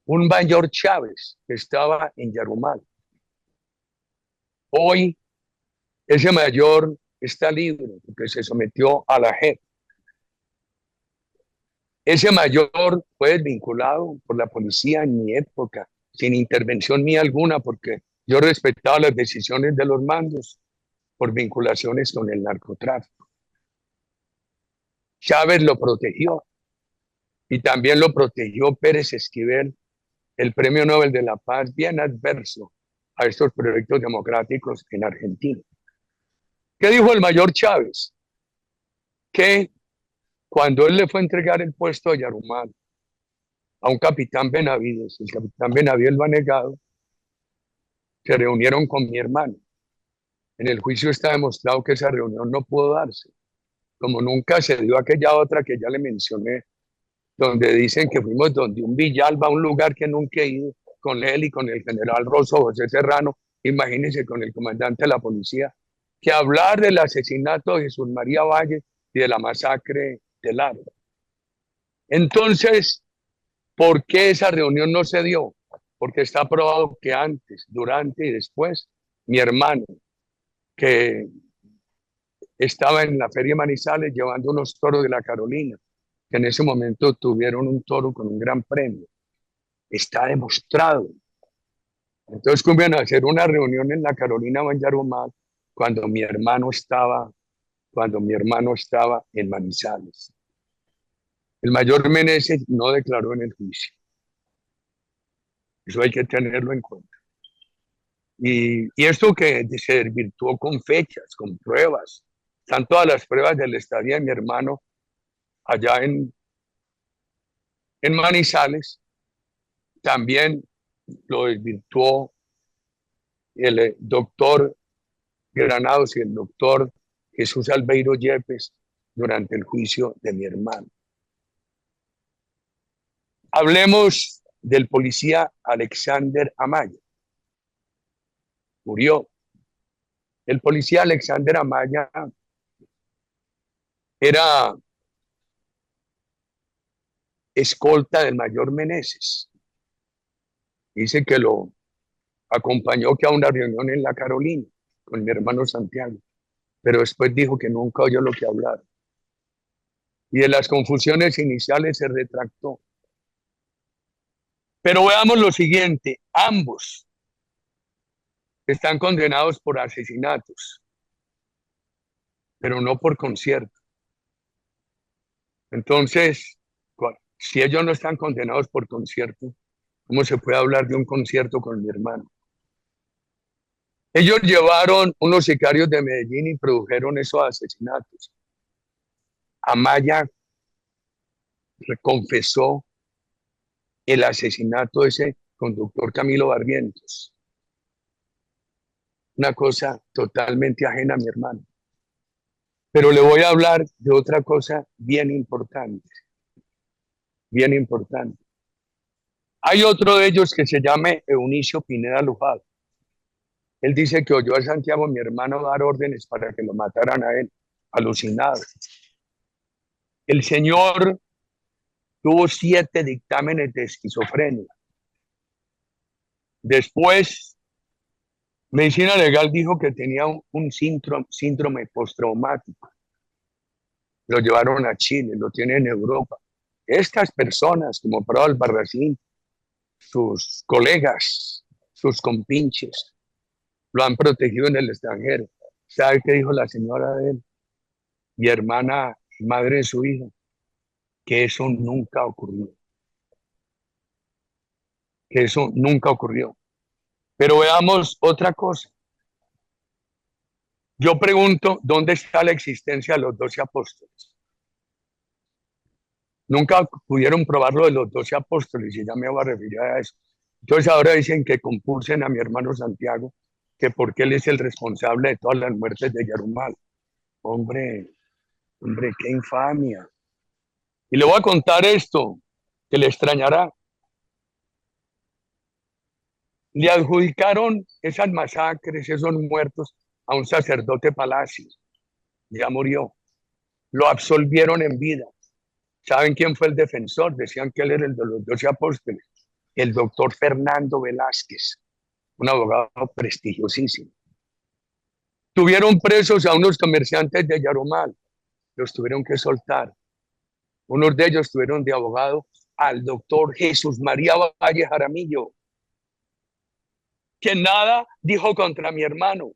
Un mayor Chávez que estaba en Yarumal. Hoy ese mayor está libre porque se sometió a la JEP. Ese mayor fue desvinculado por la policía en mi época, sin intervención mía alguna, porque yo respetaba las decisiones de los mandos por vinculaciones con el narcotráfico. Chávez lo protegió y también lo protegió Pérez Esquivel, el Premio Nobel de la Paz, bien adverso a estos proyectos democráticos en Argentina. ¿Qué dijo el mayor Chávez? Que cuando él le fue a entregar el puesto a Yarumal, a un capitán Benavides, el capitán Benavides lo ha negado, se reunieron con mi hermano. En el juicio está demostrado que esa reunión no pudo darse, como nunca se dio aquella otra que ya le mencioné, donde dicen que fuimos donde un Villalba, un lugar que nunca he ido, con él y con el general Rosso José Serrano, imagínense con el comandante de la policía, que hablar del asesinato de Jesús María Valle y de la masacre de Lara. Entonces, ¿por qué esa reunión no se dio? Porque está probado que antes, durante y después, mi hermano, que estaba en la Feria Manizales llevando unos toros de la Carolina, que en ese momento tuvieron un toro con un gran premio. Está demostrado. Entonces, ¿cómo iban a hacer una reunión en la Carolina o en Yarumal cuando mi hermano estaba cuando mi hermano estaba en Manizales. El mayor Meneses no declaró en el juicio. Eso hay que tenerlo en cuenta. Y esto que se desvirtuó con fechas, con pruebas. Están todas las pruebas de la estadía de mi hermano allá en Manizales. También lo desvirtuó el doctor Granados y el doctor Jesús Albeiro Yepes durante el juicio de mi hermano. Hablemos del policía Alexander Amaya. Murió. El policía Alexander Amaya era escolta del mayor Meneses. Dice que lo acompañó que a una reunión en La Carolina con mi hermano Santiago, pero después dijo que nunca oyó lo que hablaron. Y de las confusiones iniciales se retractó. Pero veamos lo siguiente, ambos están condenados por asesinatos, pero no por concierto. Entonces, si ellos no están condenados por concierto, ¿cómo se puede hablar de un concierto con mi hermano? Ellos llevaron unos sicarios de Medellín y produjeron esos asesinatos. Amaya confesó el asesinato de ese conductor Camilo Barrientos. Una cosa totalmente ajena a mi hermano. Pero le voy a hablar de otra cosa bien importante. Bien importante. Hay otro de ellos que se llama Eunicio Pineda Lujado. Él dice que oyó a Santiago, mi hermano, dar órdenes para que lo mataran a él, alucinado. El señor tuvo 7 dictámenes de esquizofrenia. Después, medicina legal dijo que tenía un síndrome postraumático. Lo llevaron a Chile, lo tiene en Europa. Estas personas, como Prado Albarracín, sus colegas, sus compinches, lo han protegido en el extranjero. ¿Sabe qué dijo la señora de él? Mi hermana, madre de su hijo, que eso nunca ocurrió. Que eso nunca ocurrió. Pero veamos otra cosa. Yo pregunto, ¿dónde está la existencia de los 12 apóstoles? Nunca pudieron probar lo de los 12 apóstoles y ya me voy a referir a eso. Entonces ahora dicen que compulsen a mi hermano Santiago, que porque él es el responsable de todas las muertes de Yarumal. Hombre, qué infamia. Y le voy a contar esto, que le extrañará. Le adjudicaron esas masacres, esos muertos, a un sacerdote Palacio. Ya murió. Lo absolvieron en vida. ¿Saben quién fue el defensor? Decían que él era el de los 12 apóstoles. El doctor Fernando Velázquez, un abogado prestigiosísimo. Tuvieron presos a unos comerciantes de Yarumal. Los tuvieron que soltar. Unos de ellos tuvieron de abogado al doctor Jesús María Valle Jaramillo, que nada dijo contra mi hermano,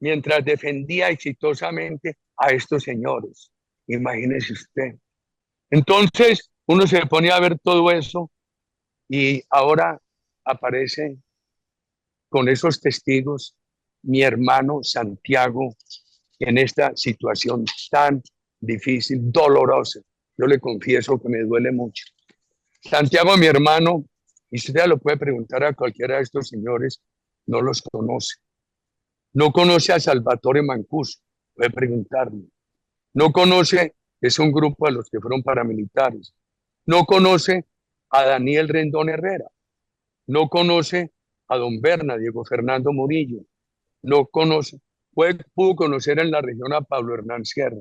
mientras defendía exitosamente a estos señores. Imagínese usted. Entonces, uno se ponía a ver todo eso y ahora aparece con esos testigos mi hermano Santiago en esta situación tan difícil, dolorosa. Yo le confieso que me duele mucho. Santiago, mi hermano, y usted ya lo puede preguntar a cualquiera de estos señores, no los conoce. No conoce a Salvatore Mancuso, puede preguntarle. No conoce, es un grupo de los que fueron paramilitares. No conoce a Daniel Rendón Herrera. No conoce a don Berna, Diego Fernando Murillo. No conoce, pudo conocer en la región a Pablo Hernán Sierra,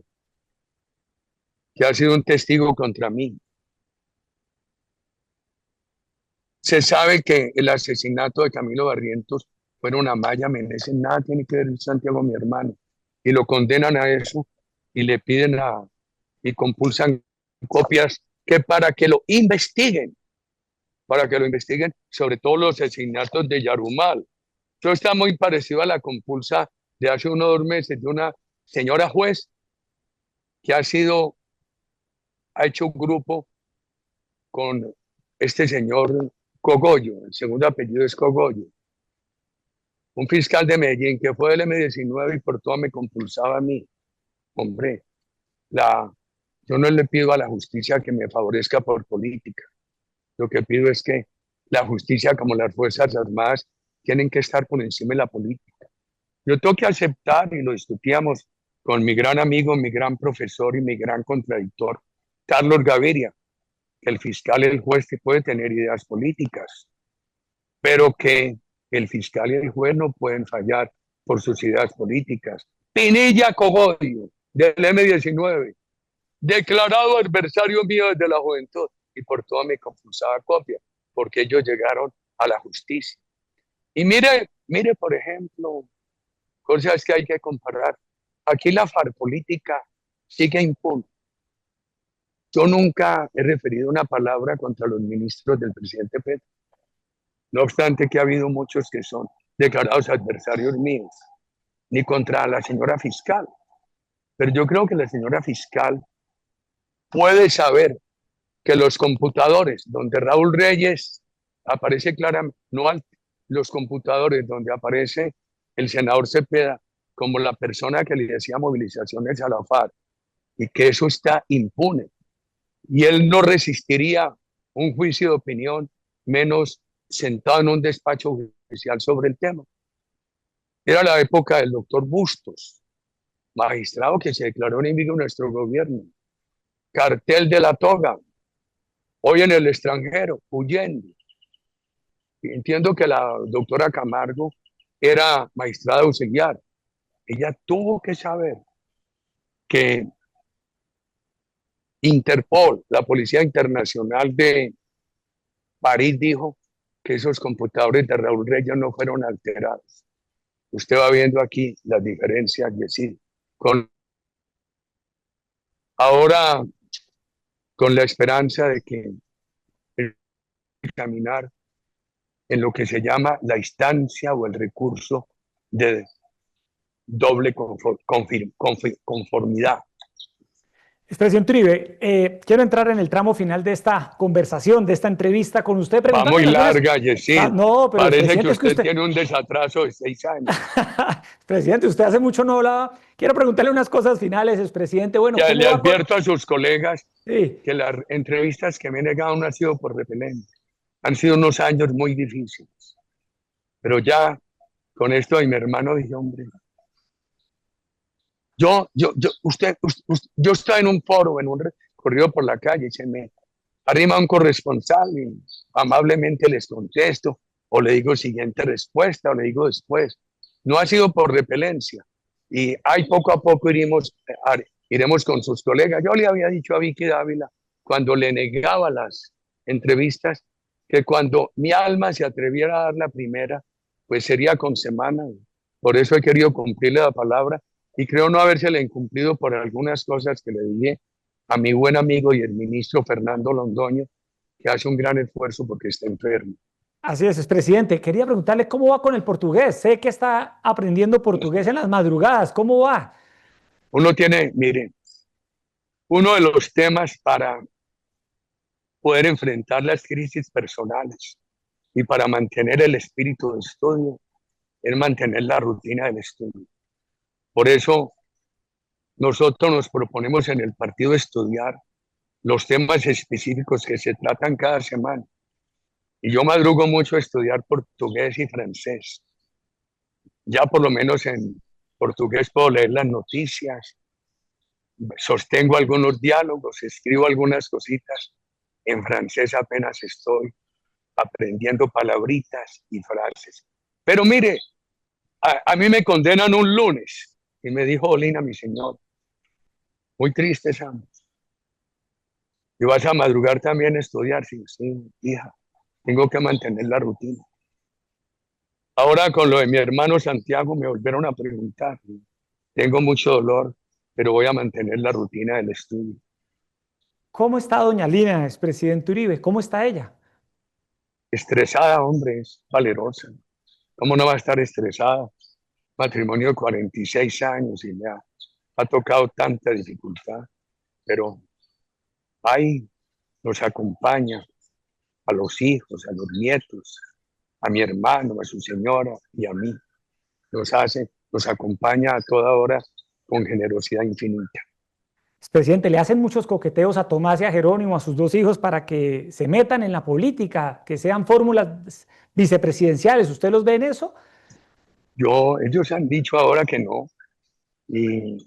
que ha sido un testigo contra mí. Se sabe que el asesinato de Camilo Barrientos fue una Amaya Meneses, nada tiene que ver Santiago, mi hermano, y lo condenan a eso y le piden y compulsan copias que para que lo investiguen sobre todo los asesinatos de Yarumal. Esto está muy parecido a la compulsa de hace unos 2 meses de una señora juez que ha hecho un grupo con este señor Cogollo, el segundo apellido es Cogollo, un fiscal de Medellín que fue del M-19 y por todo me compulsaba a mí. Hombre, yo no le pido a la justicia que me favorezca por política. Lo que pido es que la justicia, como las Fuerzas Armadas, tienen que estar por encima de la política. Yo tengo que aceptar, y lo discutíamos con mi gran amigo, mi gran profesor y mi gran contradictor, Carlos Gaviria, que el fiscal y el juez que puede tener ideas políticas, pero que el fiscal y el juez no pueden fallar por sus ideas políticas. Pinilla Cogollo, del M-19, declarado adversario mío desde la juventud, y por toda mi confusada copia, porque ellos llegaron a la justicia. Y mire, por ejemplo, cosas que hay que comparar. Aquí la FARC política sigue impune. Yo nunca he referido una palabra contra los ministros del presidente Petro, no obstante que ha habido muchos que son declarados adversarios míos, ni contra la señora fiscal. Pero yo creo que la señora fiscal puede saber que los computadores donde Raúl Reyes aparece claramente, no los computadores donde aparece el senador Cepeda como la persona que le hacía movilizaciones a la FARC, y que eso está impune. Y él no resistiría un juicio de opinión, menos sentado en un despacho judicial sobre el tema. Era la época del doctor Bustos, magistrado que se declaró enemigo de nuestro gobierno, cartel de la toga, hoy en el extranjero, huyendo. Y entiendo que la doctora Camargo era magistrada auxiliar. Ella tuvo que saber que Interpol, la Policía Internacional de París, dijo que esos computadores de Raúl Reyes no fueron alterados. Usted va viendo aquí las diferencias, Yesid. Ahora, con la esperanza de que caminar en lo que se llama la instancia o el recurso de doble conformidad. Expresidente Uribe, quiero entrar en el tramo final de esta conversación, de esta entrevista con usted. Va muy Preguntarle larga, Yesid. No, pero Parece que presidente, es que usted usted... tiene un desatraso de 6 años. Presidente, usted hace mucho no hablaba. Quiero preguntarle unas cosas finales, expresidente. Bueno, Ya ¿cómo le va con...? advierto a sus colegas Sí. que las entrevistas que me he negado no han sido por repelente. Han sido unos años muy difíciles. Pero ya con esto y mi hermano dije, hombre, yo estaba en un foro, en un recorrido por la calle, y se me arrima un corresponsal y amablemente les contesto, o le digo siguiente respuesta, o le digo después. No ha sido por repelencia. Y ahí poco a poco iremos con sus colegas. Yo le había dicho a Vicky Dávila, cuando le negaba las entrevistas, que cuando mi alma se atreviera a dar la primera, pues sería con semana. Por eso he querido cumplirle la palabra, y creo no habérsela incumplido por algunas cosas que le dije a mi buen amigo y el ministro Fernando Londoño, que hace un gran esfuerzo porque está enfermo. Así es, expresidente. Quería preguntarle cómo va con el portugués. Sé que está aprendiendo portugués en las madrugadas. ¿Cómo va? Mire, uno de los temas para poder enfrentar las crisis personales y para mantener el espíritu de estudio es mantener la rutina del estudio. Por eso nosotros nos proponemos en el partido estudiar los temas específicos que se tratan cada semana. Y yo madrugo mucho a estudiar portugués y francés. Ya por lo menos en portugués puedo leer las noticias, sostengo algunos diálogos, escribo algunas cositas. En francés apenas estoy aprendiendo palabritas y frases. Pero mire, a mí me condenan un lunes y me dijo Olina, mi señor, muy triste, Sam. ¿Y vas a madrugar también a estudiar? Sí, sí, hija, tengo que mantener la rutina. Ahora con lo de mi hermano Santiago me volvieron a preguntar. Tengo mucho dolor, pero voy a mantener la rutina del estudio. ¿Cómo está doña Lina, expresidente Uribe? ¿Cómo está ella? Estresada, hombre, es valerosa. ¿Cómo no va a estar estresada? Matrimonio de 46 años y me ha tocado tanta dificultad. pero ahí nos acompaña a los hijos, a los nietos, a mi hermano, a su señora y a mí. Nos acompaña a toda hora con generosidad infinita. Expresidente, le hacen muchos coqueteos a Tomás y a Jerónimo, a sus dos hijos, para que se metan en la política, que sean fórmulas vicepresidenciales. ¿Usted los ve en eso? Ellos han dicho ahora que no, y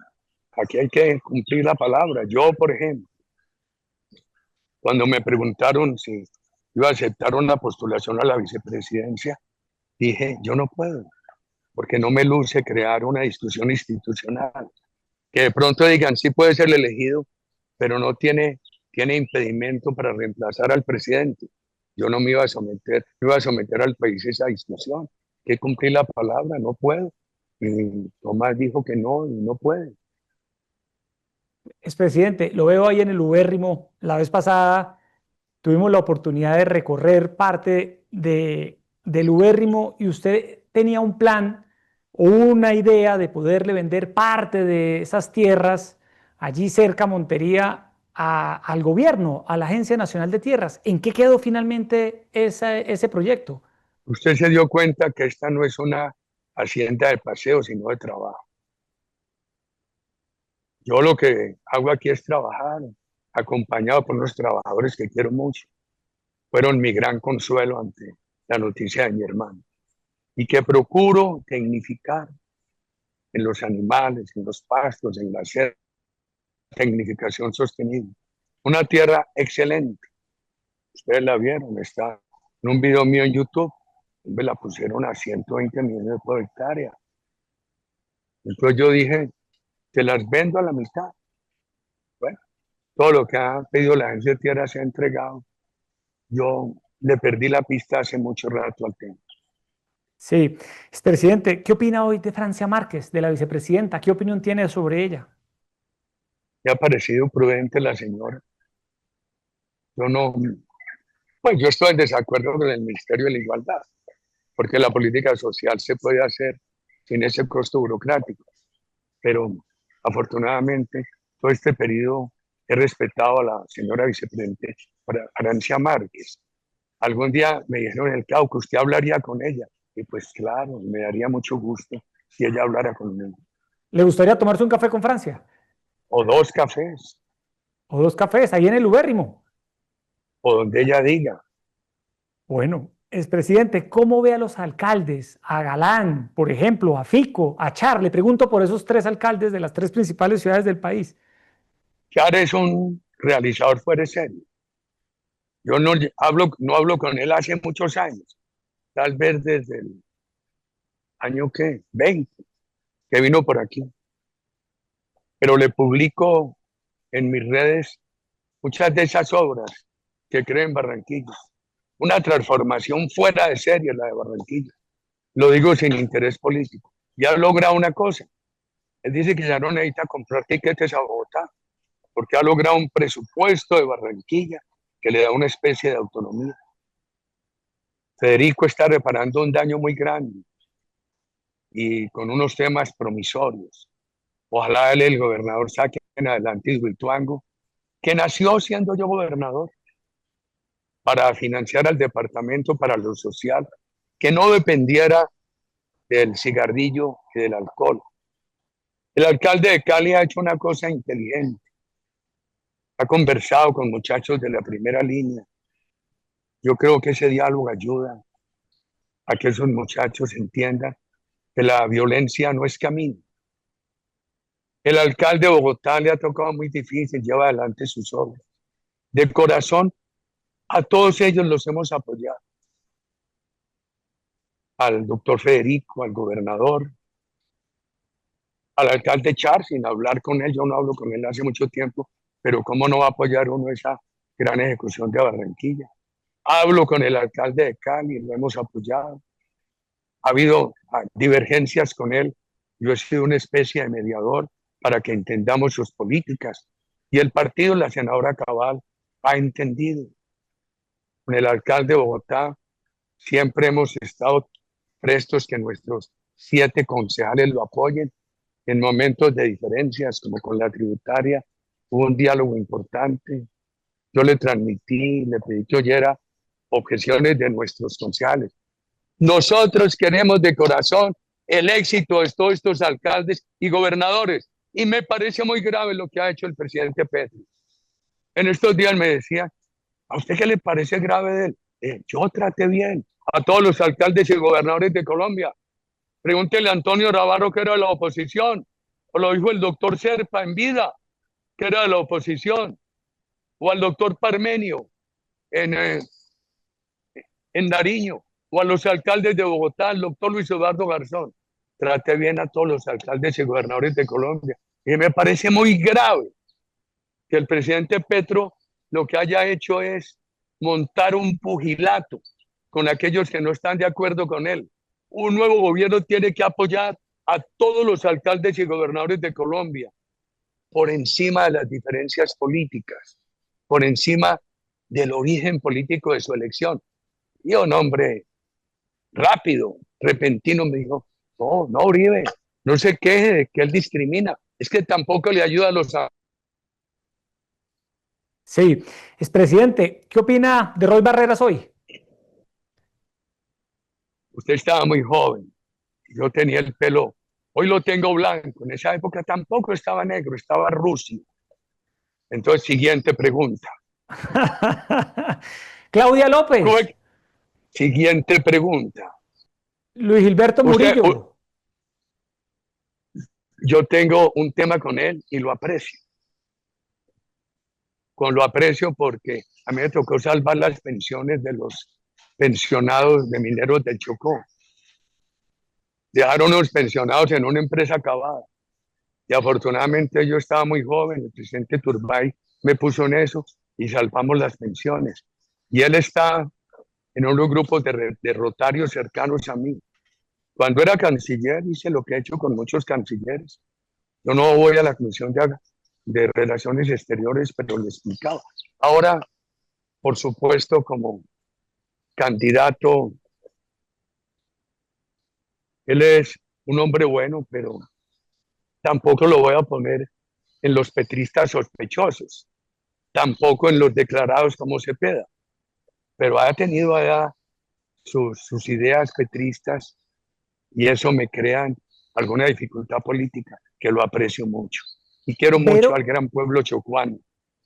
aquí hay que cumplir la palabra. Yo, por ejemplo, cuando me preguntaron si iba a aceptar una postulación a la vicepresidencia, dije, yo no puedo, porque no me luce crear una discusión institucional. Que de pronto digan, sí puede ser elegido, pero no tiene impedimento para reemplazar al presidente. Yo no me iba a someter al país a esa discusión. Que cumplir la palabra, no puedo. Y Tomás dijo que no, y no puede. Expresidente, lo veo ahí en el ubérrimo. La vez pasada tuvimos la oportunidad de recorrer parte del ubérrimo y usted tenía un plan o una idea de poderle vender parte de esas tierras allí cerca a Montería al gobierno, a la Agencia Nacional de Tierras. ¿En qué quedó finalmente ese proyecto? Usted se dio cuenta que esta no es una hacienda de paseo, sino de trabajo. Yo lo que hago aquí es trabajar, acompañado por unos trabajadores que quiero mucho. Fueron mi gran consuelo ante la noticia de mi hermano. Y que procuro tecnificar en los animales, en los pastos, en la tecnificación sostenible. Una tierra excelente. Ustedes la vieron, está en un video mío en YouTube. Me la pusieron a 120 millones por hectárea. Entonces yo dije, te las vendo a la mitad. Bueno, todo lo que ha pedido la agencia de tierra se ha entregado. Yo le perdí la pista hace mucho rato al tema. Sí, expresidente, ¿qué opina hoy de Francia Márquez, de la vicepresidenta? ¿Qué opinión tiene sobre ella? Me ha parecido prudente la señora. Yo no, pues yo estoy en desacuerdo con el Ministerio de la Igualdad, porque la política social se puede hacer sin ese costo burocrático. Pero afortunadamente todo este periodo he respetado a la señora vicepresidenta Francia Márquez. Algún día me dijeron en el Cauca, usted hablaría con ella. Y pues claro, me daría mucho gusto si ella hablara conmigo. ¿Le gustaría tomarse un café con Francia? O dos cafés, ¿O dos cafés ahí en el ubérrimo? o donde ella diga. Bueno, expresidente, ¿cómo ve a los alcaldes? A Galán, por ejemplo, a Fico, a Char. Le pregunto por esos tres alcaldes de las tres principales ciudades del país. Char es un realizador fuera de serie. Yo no hablo con él hace muchos años, tal vez desde el año que 20, que vino por aquí. Pero le publico en mis redes muchas de esas obras que cree en Barranquilla. Una transformación fuera de serie la de Barranquilla. Lo digo sin interés político. Ya logra una cosa. Él dice que ya no necesita comprar tiquetes a Bogotá, porque ha logrado un presupuesto de Barranquilla que le da una especie de autonomía. Federico está reparando un daño muy grande y con unos temas promisorios. Ojalá él, el gobernador, saque en adelante Hidroituango, que nació siendo yo gobernador, para financiar al departamento para lo social, que no dependiera del cigarrillo y del alcohol. El alcalde de Cali ha hecho una cosa inteligente. Ha conversado con muchachos de la primera línea. Yo creo que ese diálogo ayuda a que esos muchachos entiendan que la violencia no es camino. El alcalde de Bogotá le ha tocado muy difícil, lleva adelante sus obras. De corazón, a todos ellos los hemos apoyado. Al doctor Federico, al gobernador, al alcalde Char, sin hablar con él, yo no hablo con él hace mucho tiempo, pero ¿cómo no va a apoyar uno esa gran ejecución de Barranquilla? Hablo con el alcalde de Cali, lo hemos apoyado. Ha habido divergencias con él. Yo he sido una especie de mediador para que entendamos sus políticas. Y el partido, la senadora Cabal, ha entendido. Con el alcalde de Bogotá siempre hemos estado prestos que nuestros 7 concejales lo apoyen en momentos de diferencias, como con la tributaria hubo un diálogo importante. Yo le transmití, le pedí que oyera objeciones de nuestros concejales. Nosotros queremos de corazón el éxito de todos estos alcaldes y gobernadores. Y me parece muy grave lo que ha hecho el presidente Petro. En estos días me decía, ¿a usted qué le parece grave de él? Yo traté bien a todos los alcaldes y gobernadores de Colombia. Pregúntele a Antonio Navarro, que era de la oposición, o lo dijo el doctor Serpa en vida, que era de la oposición, o al doctor Parmenio en Nariño, o a los alcaldes de Bogotá, el doctor Luis Eduardo Garzón. Trate bien a todos los alcaldes y gobernadores de Colombia. Y me parece muy grave que el presidente Petro lo que haya hecho es montar un pugilato con aquellos que no están de acuerdo con él. Un nuevo gobierno tiene que apoyar a todos los alcaldes y gobernadores de Colombia por encima de las diferencias políticas, por encima del origen político de su elección. Y un hombre rápido, repentino, me dijo, no, no, Uribe, no se queje de que él discrimina, es que tampoco le ayuda a los... Sí, expresidente, ¿qué opina de Roy Barreras hoy? Usted estaba muy joven, yo tenía el pelo, hoy lo tengo blanco, en esa época tampoco estaba negro, estaba rucio. Entonces, siguiente pregunta. Claudia López. Siguiente pregunta. Luis Gilberto Murillo. Yo tengo un tema con él y lo aprecio. Lo aprecio porque a mí me tocó salvar las pensiones de los pensionados de mineros del Chocó. Dejaron unos pensionados en una empresa acabada. Y afortunadamente yo estaba muy joven, el presidente Turbay me puso en eso y salvamos las pensiones. Y él está en unos grupos de rotarios cercanos a mí. Cuando era canciller hice lo que he hecho con muchos cancilleres. Yo no voy a la Comisión de Relaciones Exteriores, pero le explicaba. Ahora, por supuesto, como candidato, él es un hombre bueno, pero tampoco lo voy a poner en los petristas sospechosos, tampoco en los declarados como Cepeda, pero ha tenido allá sus ideas petristas y eso me crea alguna dificultad política, que lo aprecio mucho. Y quiero mucho al gran pueblo chocuano.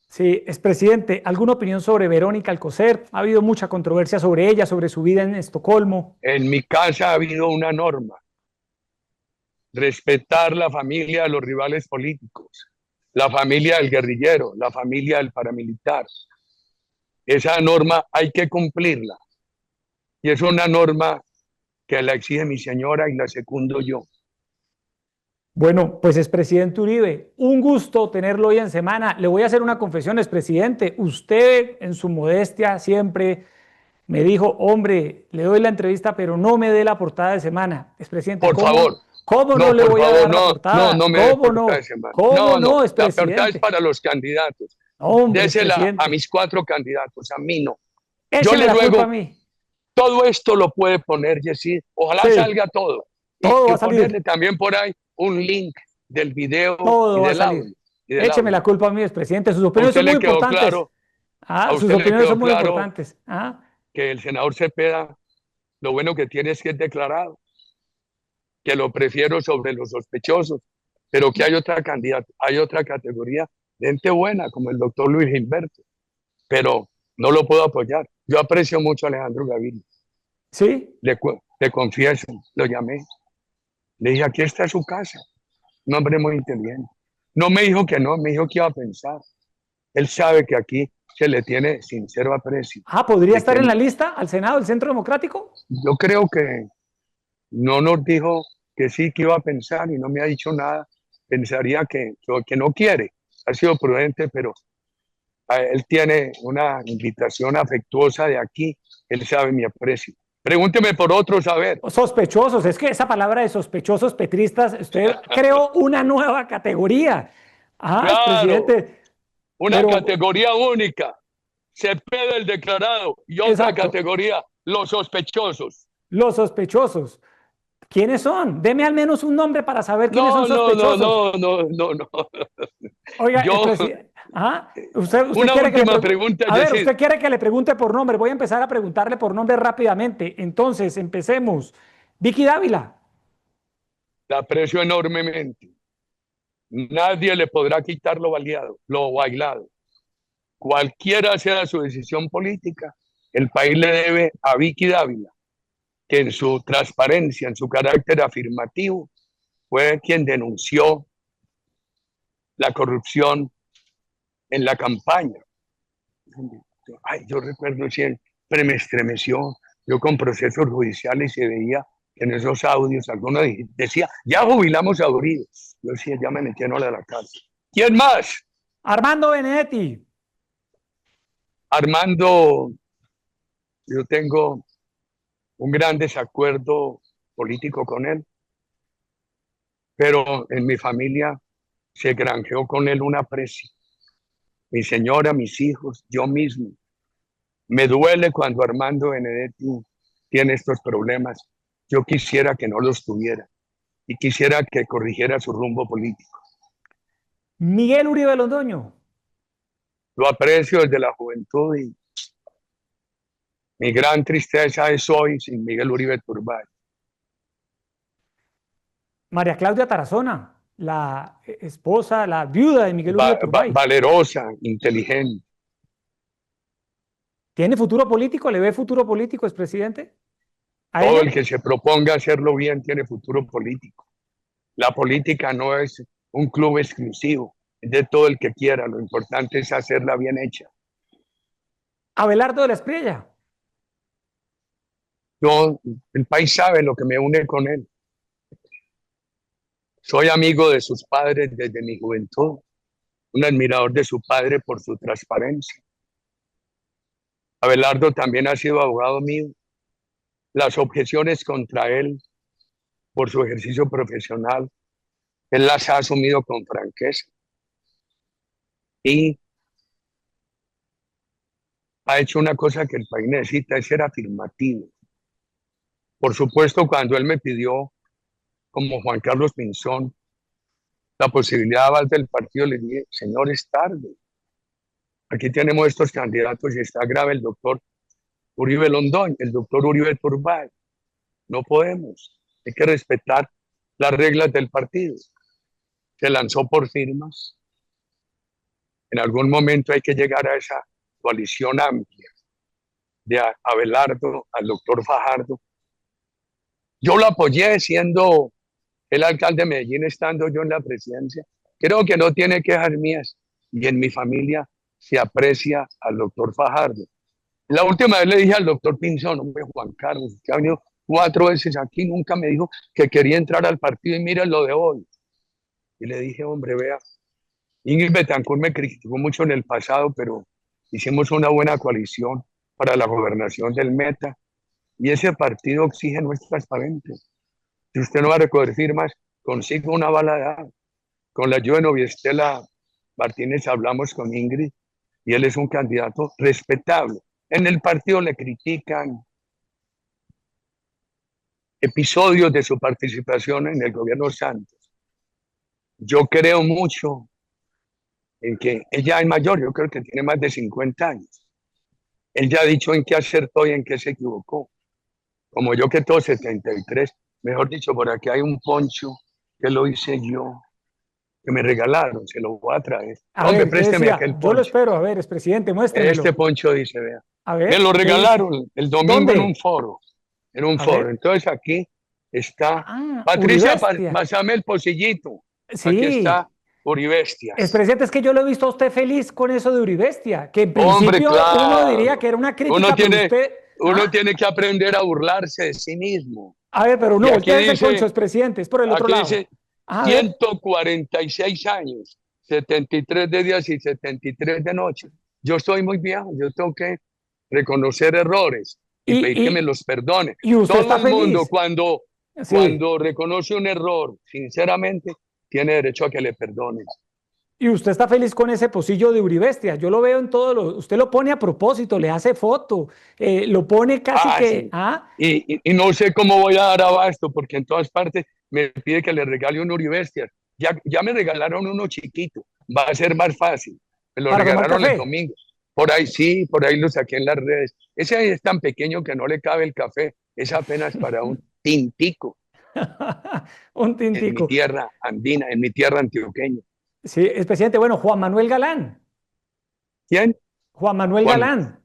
Sí, expresidente, ¿alguna opinión sobre Verónica Alcocer? Ha habido mucha controversia sobre ella, sobre su vida en Estocolmo. En mi casa ha habido una norma: respetar la familia de los rivales políticos, la familia del guerrillero, la familia del paramilitar. Esa norma hay que cumplirla. Y es una norma que la exige mi señora y la secundo yo. Bueno, pues expresidente Uribe, un gusto tenerlo hoy en semana. Le voy a hacer una confesión, expresidente. Usted, en su modestia, siempre me dijo, hombre, le doy la entrevista, pero no me dé la portada de semana. Expresidente, por favor. ¿Cómo no le voy a dar la portada? No me dé portada de semana. ¿Cómo no, expresidente? La portada es para los candidatos. Hombre, désela a mis 4 candidatos, a mí no. Yo le ruego, a mí. Todo esto lo puede poner, Jessy. Ojalá salga todo. Todo y va a salir. Ponerle también por ahí un link del video todo y del audio. Écheme la culpa a mí, expresidente. Sus opiniones son muy importantes. Claro, sus opiniones son muy importantes. Que el senador Cepeda, lo bueno que tiene es que es declarado, que lo prefiero sobre los sospechosos, pero que hay otra candidata, hay otra categoría de gente buena, como el doctor Luis Gilberto, pero no lo puedo apoyar. Yo aprecio mucho a Alejandro Gaviria. ¿Sí? Le confieso, lo llamé. Le dije, aquí está su casa. Un hombre muy inteligente. No me dijo que no, me dijo que iba a pensar. Él sabe que aquí se le tiene sincero aprecio. ¿Podría estar en la lista al Senado del Centro Democrático? Yo creo que no nos dijo que sí, que iba a pensar y no me ha dicho nada. Pensaría que no quiere. Ha sido prudente, pero él tiene una invitación afectuosa de aquí. Él sabe mi aprecio. Pregúnteme por otros, a ver. Sospechosos, es que esa palabra de sospechosos petristas, usted creó una nueva categoría. Claro, presidente. Una categoría única. Cepeda el declarado y otra categoría, los sospechosos. Los sospechosos. ¿Quiénes son? Deme al menos un nombre para saber quiénes son sospechosos. No. Oiga, ¿Ah? Usted Una quiere que última pregunta, a ver, Yesid. usted quiere que le pregunte por nombre. Voy a empezar a preguntarle por nombre rápidamente. Entonces, empecemos. Vicky Dávila. La aprecio enormemente. Nadie le podrá quitar lo bailado. Cualquiera sea su decisión política, el país le debe a Vicky Dávila, que en su transparencia, en su carácter afirmativo, fue quien denunció la corrupción en la campaña. Ay, yo recuerdo siempre, me estremeció, yo con procesos judiciales se veía en esos audios, algunos decía, ya jubilamos a Uribe. Yo decía, ya me metieron a la cárcel. ¿Quién más? Armando Benedetti. Armando, yo tengo un gran desacuerdo político con él, pero en mi familia se granjeó con él un aprecio. Mi señora, mis hijos, yo mismo. Me duele cuando Armando Benedetti tiene estos problemas. Yo quisiera que no los tuviera y quisiera que corrigiera su rumbo político. Miguel Uribe Londoño. Lo aprecio desde la juventud y mi gran tristeza es hoy sin Miguel Uribe Turbay. María Claudia Tarazona, la esposa, la viuda de Miguel Uribe Turbay. Valerosa, inteligente. ¿Tiene futuro político? ¿Le ve futuro político, expresidente? ¿A Todo el ella? que se proponga hacerlo bien tiene futuro político. La política no es un club exclusivo, es de todo el que quiera. Lo importante es hacerla bien hecha. Abelardo de la Espriella. Yo, el país sabe lo que me une con él. Soy amigo de sus padres desde mi juventud, un admirador de su padre por su transparencia. Abelardo también ha sido abogado mío. Las objeciones contra él por su ejercicio profesional, él las ha asumido con franqueza y ha hecho una cosa que el país necesita, es ser afirmativo. Por supuesto, cuando él me pidió, como Juan Carlos Pinzón, la posibilidad de aval del partido, le dije, señor, es tarde. Aquí tenemos estos candidatos y está grave el doctor Uribe Londoño, el doctor Uribe Turbay. No podemos. Hay que respetar las reglas del partido. Se lanzó por firmas. En algún momento hay que llegar a esa coalición amplia de Abelardo al doctor Fajardo. Yo lo apoyé siendo el alcalde de Medellín, estando yo en la presidencia. Creo que no tiene quejas mías y en mi familia se aprecia al doctor Fajardo. La última vez le dije al doctor Pinzón, hombre, Juan Carlos, que ha venido 4 veces aquí, nunca me dijo que quería entrar al partido y mira lo de hoy. Y le dije, hombre, vea, Ingrid Betancourt me criticó mucho en el pasado, pero hicimos una buena coalición para la gobernación del Meta y ese partido exige no es transparente. Si usted no va a recoger firmas, consiga una balada. Con la ayuda de Noviestela Martínez hablamos con Ingrid y él es un candidato respetable. En el partido le critican episodios de su participación en el gobierno Santos. Yo creo mucho en que ella es mayor, yo creo que tiene más de 50 años. Él ya ha dicho en qué acertó y en qué se equivocó. Como yo que tengo 73, mejor dicho, por aquí hay un poncho que lo hice yo, que me regalaron, se lo voy a traer. A Hombre, ver, ¿qué présteme decía? aquel Yo lo poncho. espero. A ver, expresidente, muéstremelo. Este poncho dice, vea. A Me ver, lo ¿qué dice? regalaron el domingo en un ¿Dónde? foro. En un A foro. ver. Entonces aquí está Ah, Patricia, Uribestia. pásame el pocillito. Aquí está Sí. Uribestias. Expresidente, es que yo lo he visto a usted feliz con eso de Uribestia, que en Hombre, principio uno diría claro. que era una Uno crítica, pero tiene, usted. uno ¿Ah? tiene que aprender a burlarse de sí mismo. A ver, pero Y no, aquí voltea ese poncho, dice, expresidente, es por el otro lado. A ver. 146 años, 73 de días y 73 de noche. Yo estoy muy viejo, yo tengo que reconocer errores y pedir Y, que me y, los perdone. y usted Todo está el mundo feliz. Sí. cuando reconoce un error, sinceramente, tiene derecho a que le perdonen. Y usted está feliz con ese pocillo de Uribestia. Yo lo veo en todo lo. Usted lo pone a propósito, le hace foto, lo pone casi Ah, que. sí. ¿Ah? Y no sé cómo voy a dar abasto, porque en todas partes me pide que le regale un Uribestia. Ya me regalaron uno chiquito, va a ser más fácil. Me lo para tomar regalaron el café. domingo. Por ahí sí, por ahí lo saqué en las redes. Ese ahí es tan pequeño que no le cabe el café. Es apenas para un tintico Un en mi tintico. tierra andina, en mi tierra antioqueña. Sí, expresidente. Bueno, Juan Manuel Galán. ¿Quién? Juan Manuel Juan. Galán.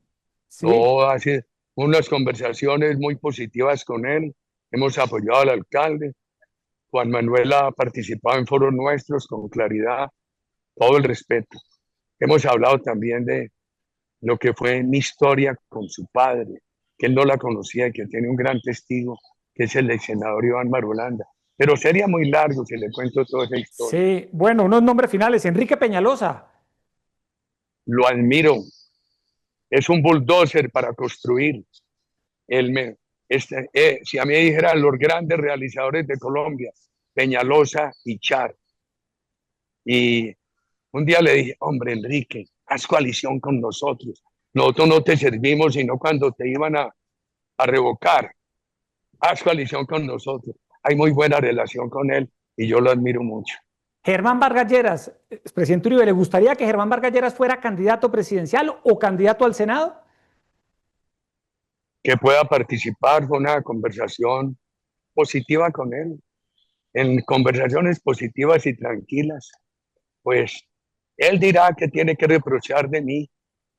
Sí. No, hace unas conversaciones muy positivas con él. Hemos apoyado al alcalde. Juan Manuel ha participado en foros nuestros con claridad, todo el respeto. Hemos hablado también de lo que fue mi historia con su padre, que él no la conocía y que tiene un gran testigo, que es el ex senador Iván Marulanda. Pero sería muy largo si le cuento toda esa historia. Sí. Bueno, unos nombres finales. Enrique Peñalosa. Lo admiro, es un bulldozer para construir. Si a mí me dijeran los grandes realizadores de Colombia, Peñalosa y Char, y un día le dije, hombre, Enrique, haz coalición con nosotros. Nosotros no te servimos sino cuando te iban a revocar. Haz coalición con nosotros. Hay muy buena relación con él y yo lo admiro mucho. Germán Vargas Lleras. Presidente Uribe, ¿le gustaría que Germán Vargas Lleras fuera candidato presidencial o candidato al Senado? Que pueda participar con una conversación positiva con él, en conversaciones positivas y tranquilas, pues él dirá que tiene que reprochar de mí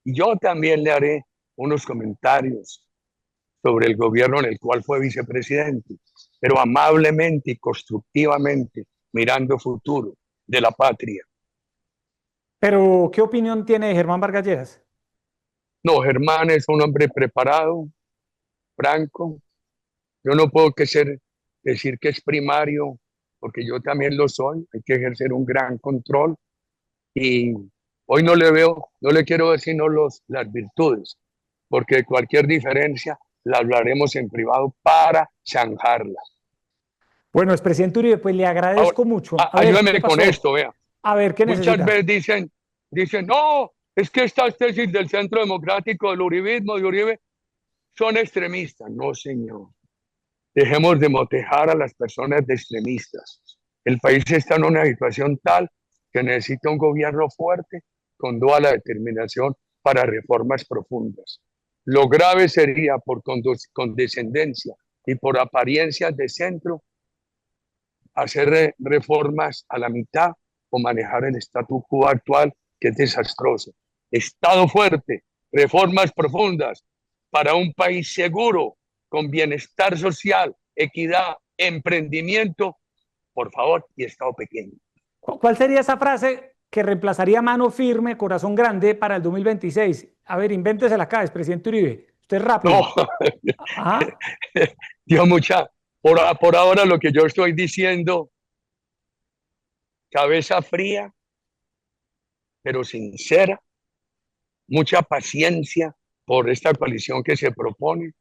y yo también le haré unos comentarios sobre el gobierno en el cual fue vicepresidente, pero amablemente y constructivamente, mirando futuro de la patria. Pero, ¿qué opinión tiene de Germán Vargas Lleras? No, Germán es un hombre preparado, franco. Yo no puedo decir que es primario, porque yo también lo soy. Hay que ejercer un gran control y hoy no le veo, no le quiero decir no las virtudes, porque cualquier diferencia la hablaremos en privado para zanjarla. Bueno, expresidente Uribe, pues le Ahora, agradezco mucho. A ver, ¿qué ayúdame con pasó? esto, vea. A ver, ¿qué Muchas necesita? veces dicen, no, es que estas tesis del Centro Democrático, del uribismo, de Uribe, son extremistas. No, señor. Dejemos de motejar a las personas de extremistas. El país está en una situación tal que necesita un gobierno fuerte con toda la determinación para reformas profundas. Lo grave sería por condescendencia y por apariencias de centro hacer reformas a la mitad o manejar el statu quo actual, que es desastroso. Estado fuerte, reformas profundas para un país seguro, con bienestar social, equidad, emprendimiento, por favor, y Estado pequeño. ¿Cuál sería esa frase que reemplazaría mano firme, corazón grande para el 2026? A ver, invéntesela acá, expresidente Uribe. Usted es No, rápido. Ajá. dio mucha, por ahora lo que yo estoy diciendo, cabeza fría, pero sincera, mucha paciencia por esta coalición que se propone.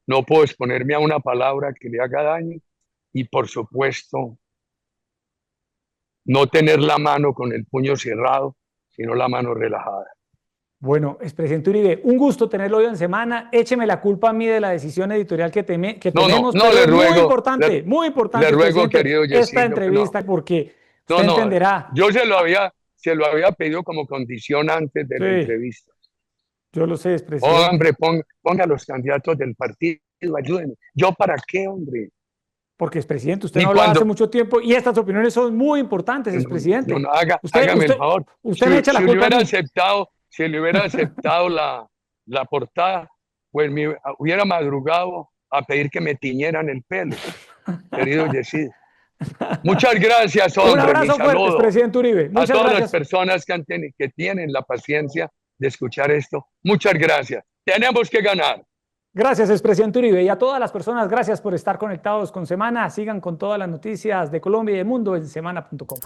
No puedo exponerme a una palabra que le haga daño y, por supuesto, no tener la mano con el puño cerrado, sino la mano relajada. Bueno, expresidente Uribe, un gusto tenerlo hoy en semana. Écheme la culpa a mí de la decisión editorial que tenemos, No, pero le es ruego, muy le importante, ruego, expresidente, querido esta Yesino, que no. entrevista, porque usted No, entenderá. yo se lo había pedido como condición antes de la Sí, entrevista. yo lo sé, Oh, expresidente. hombre, ponga a los candidatos del partido, ayúdenme. ¿Yo para qué, hombre? Porque, expresidente, usted Ni no hablaba hace cuando, mucho tiempo y estas opiniones son muy importantes, no, expresidente. no, Usted, hágame el usted, favor. usted me echa la culpa a mí. Si le hubiera aceptado la portada, pues me hubiera madrugado a pedir que me tiñeran el pelo, querido Yesid. Muchas gracias, Un hombre, mi abrazo fuerte, saludo expresidente Uribe. a Muchas todas las gracias. personas que tienen la paciencia de escuchar esto. Muchas gracias. Tenemos que ganar. Gracias, expresidente Uribe. Y a todas las personas, gracias por estar conectados con Semana. Sigan con todas las noticias de Colombia y del mundo en semana.com.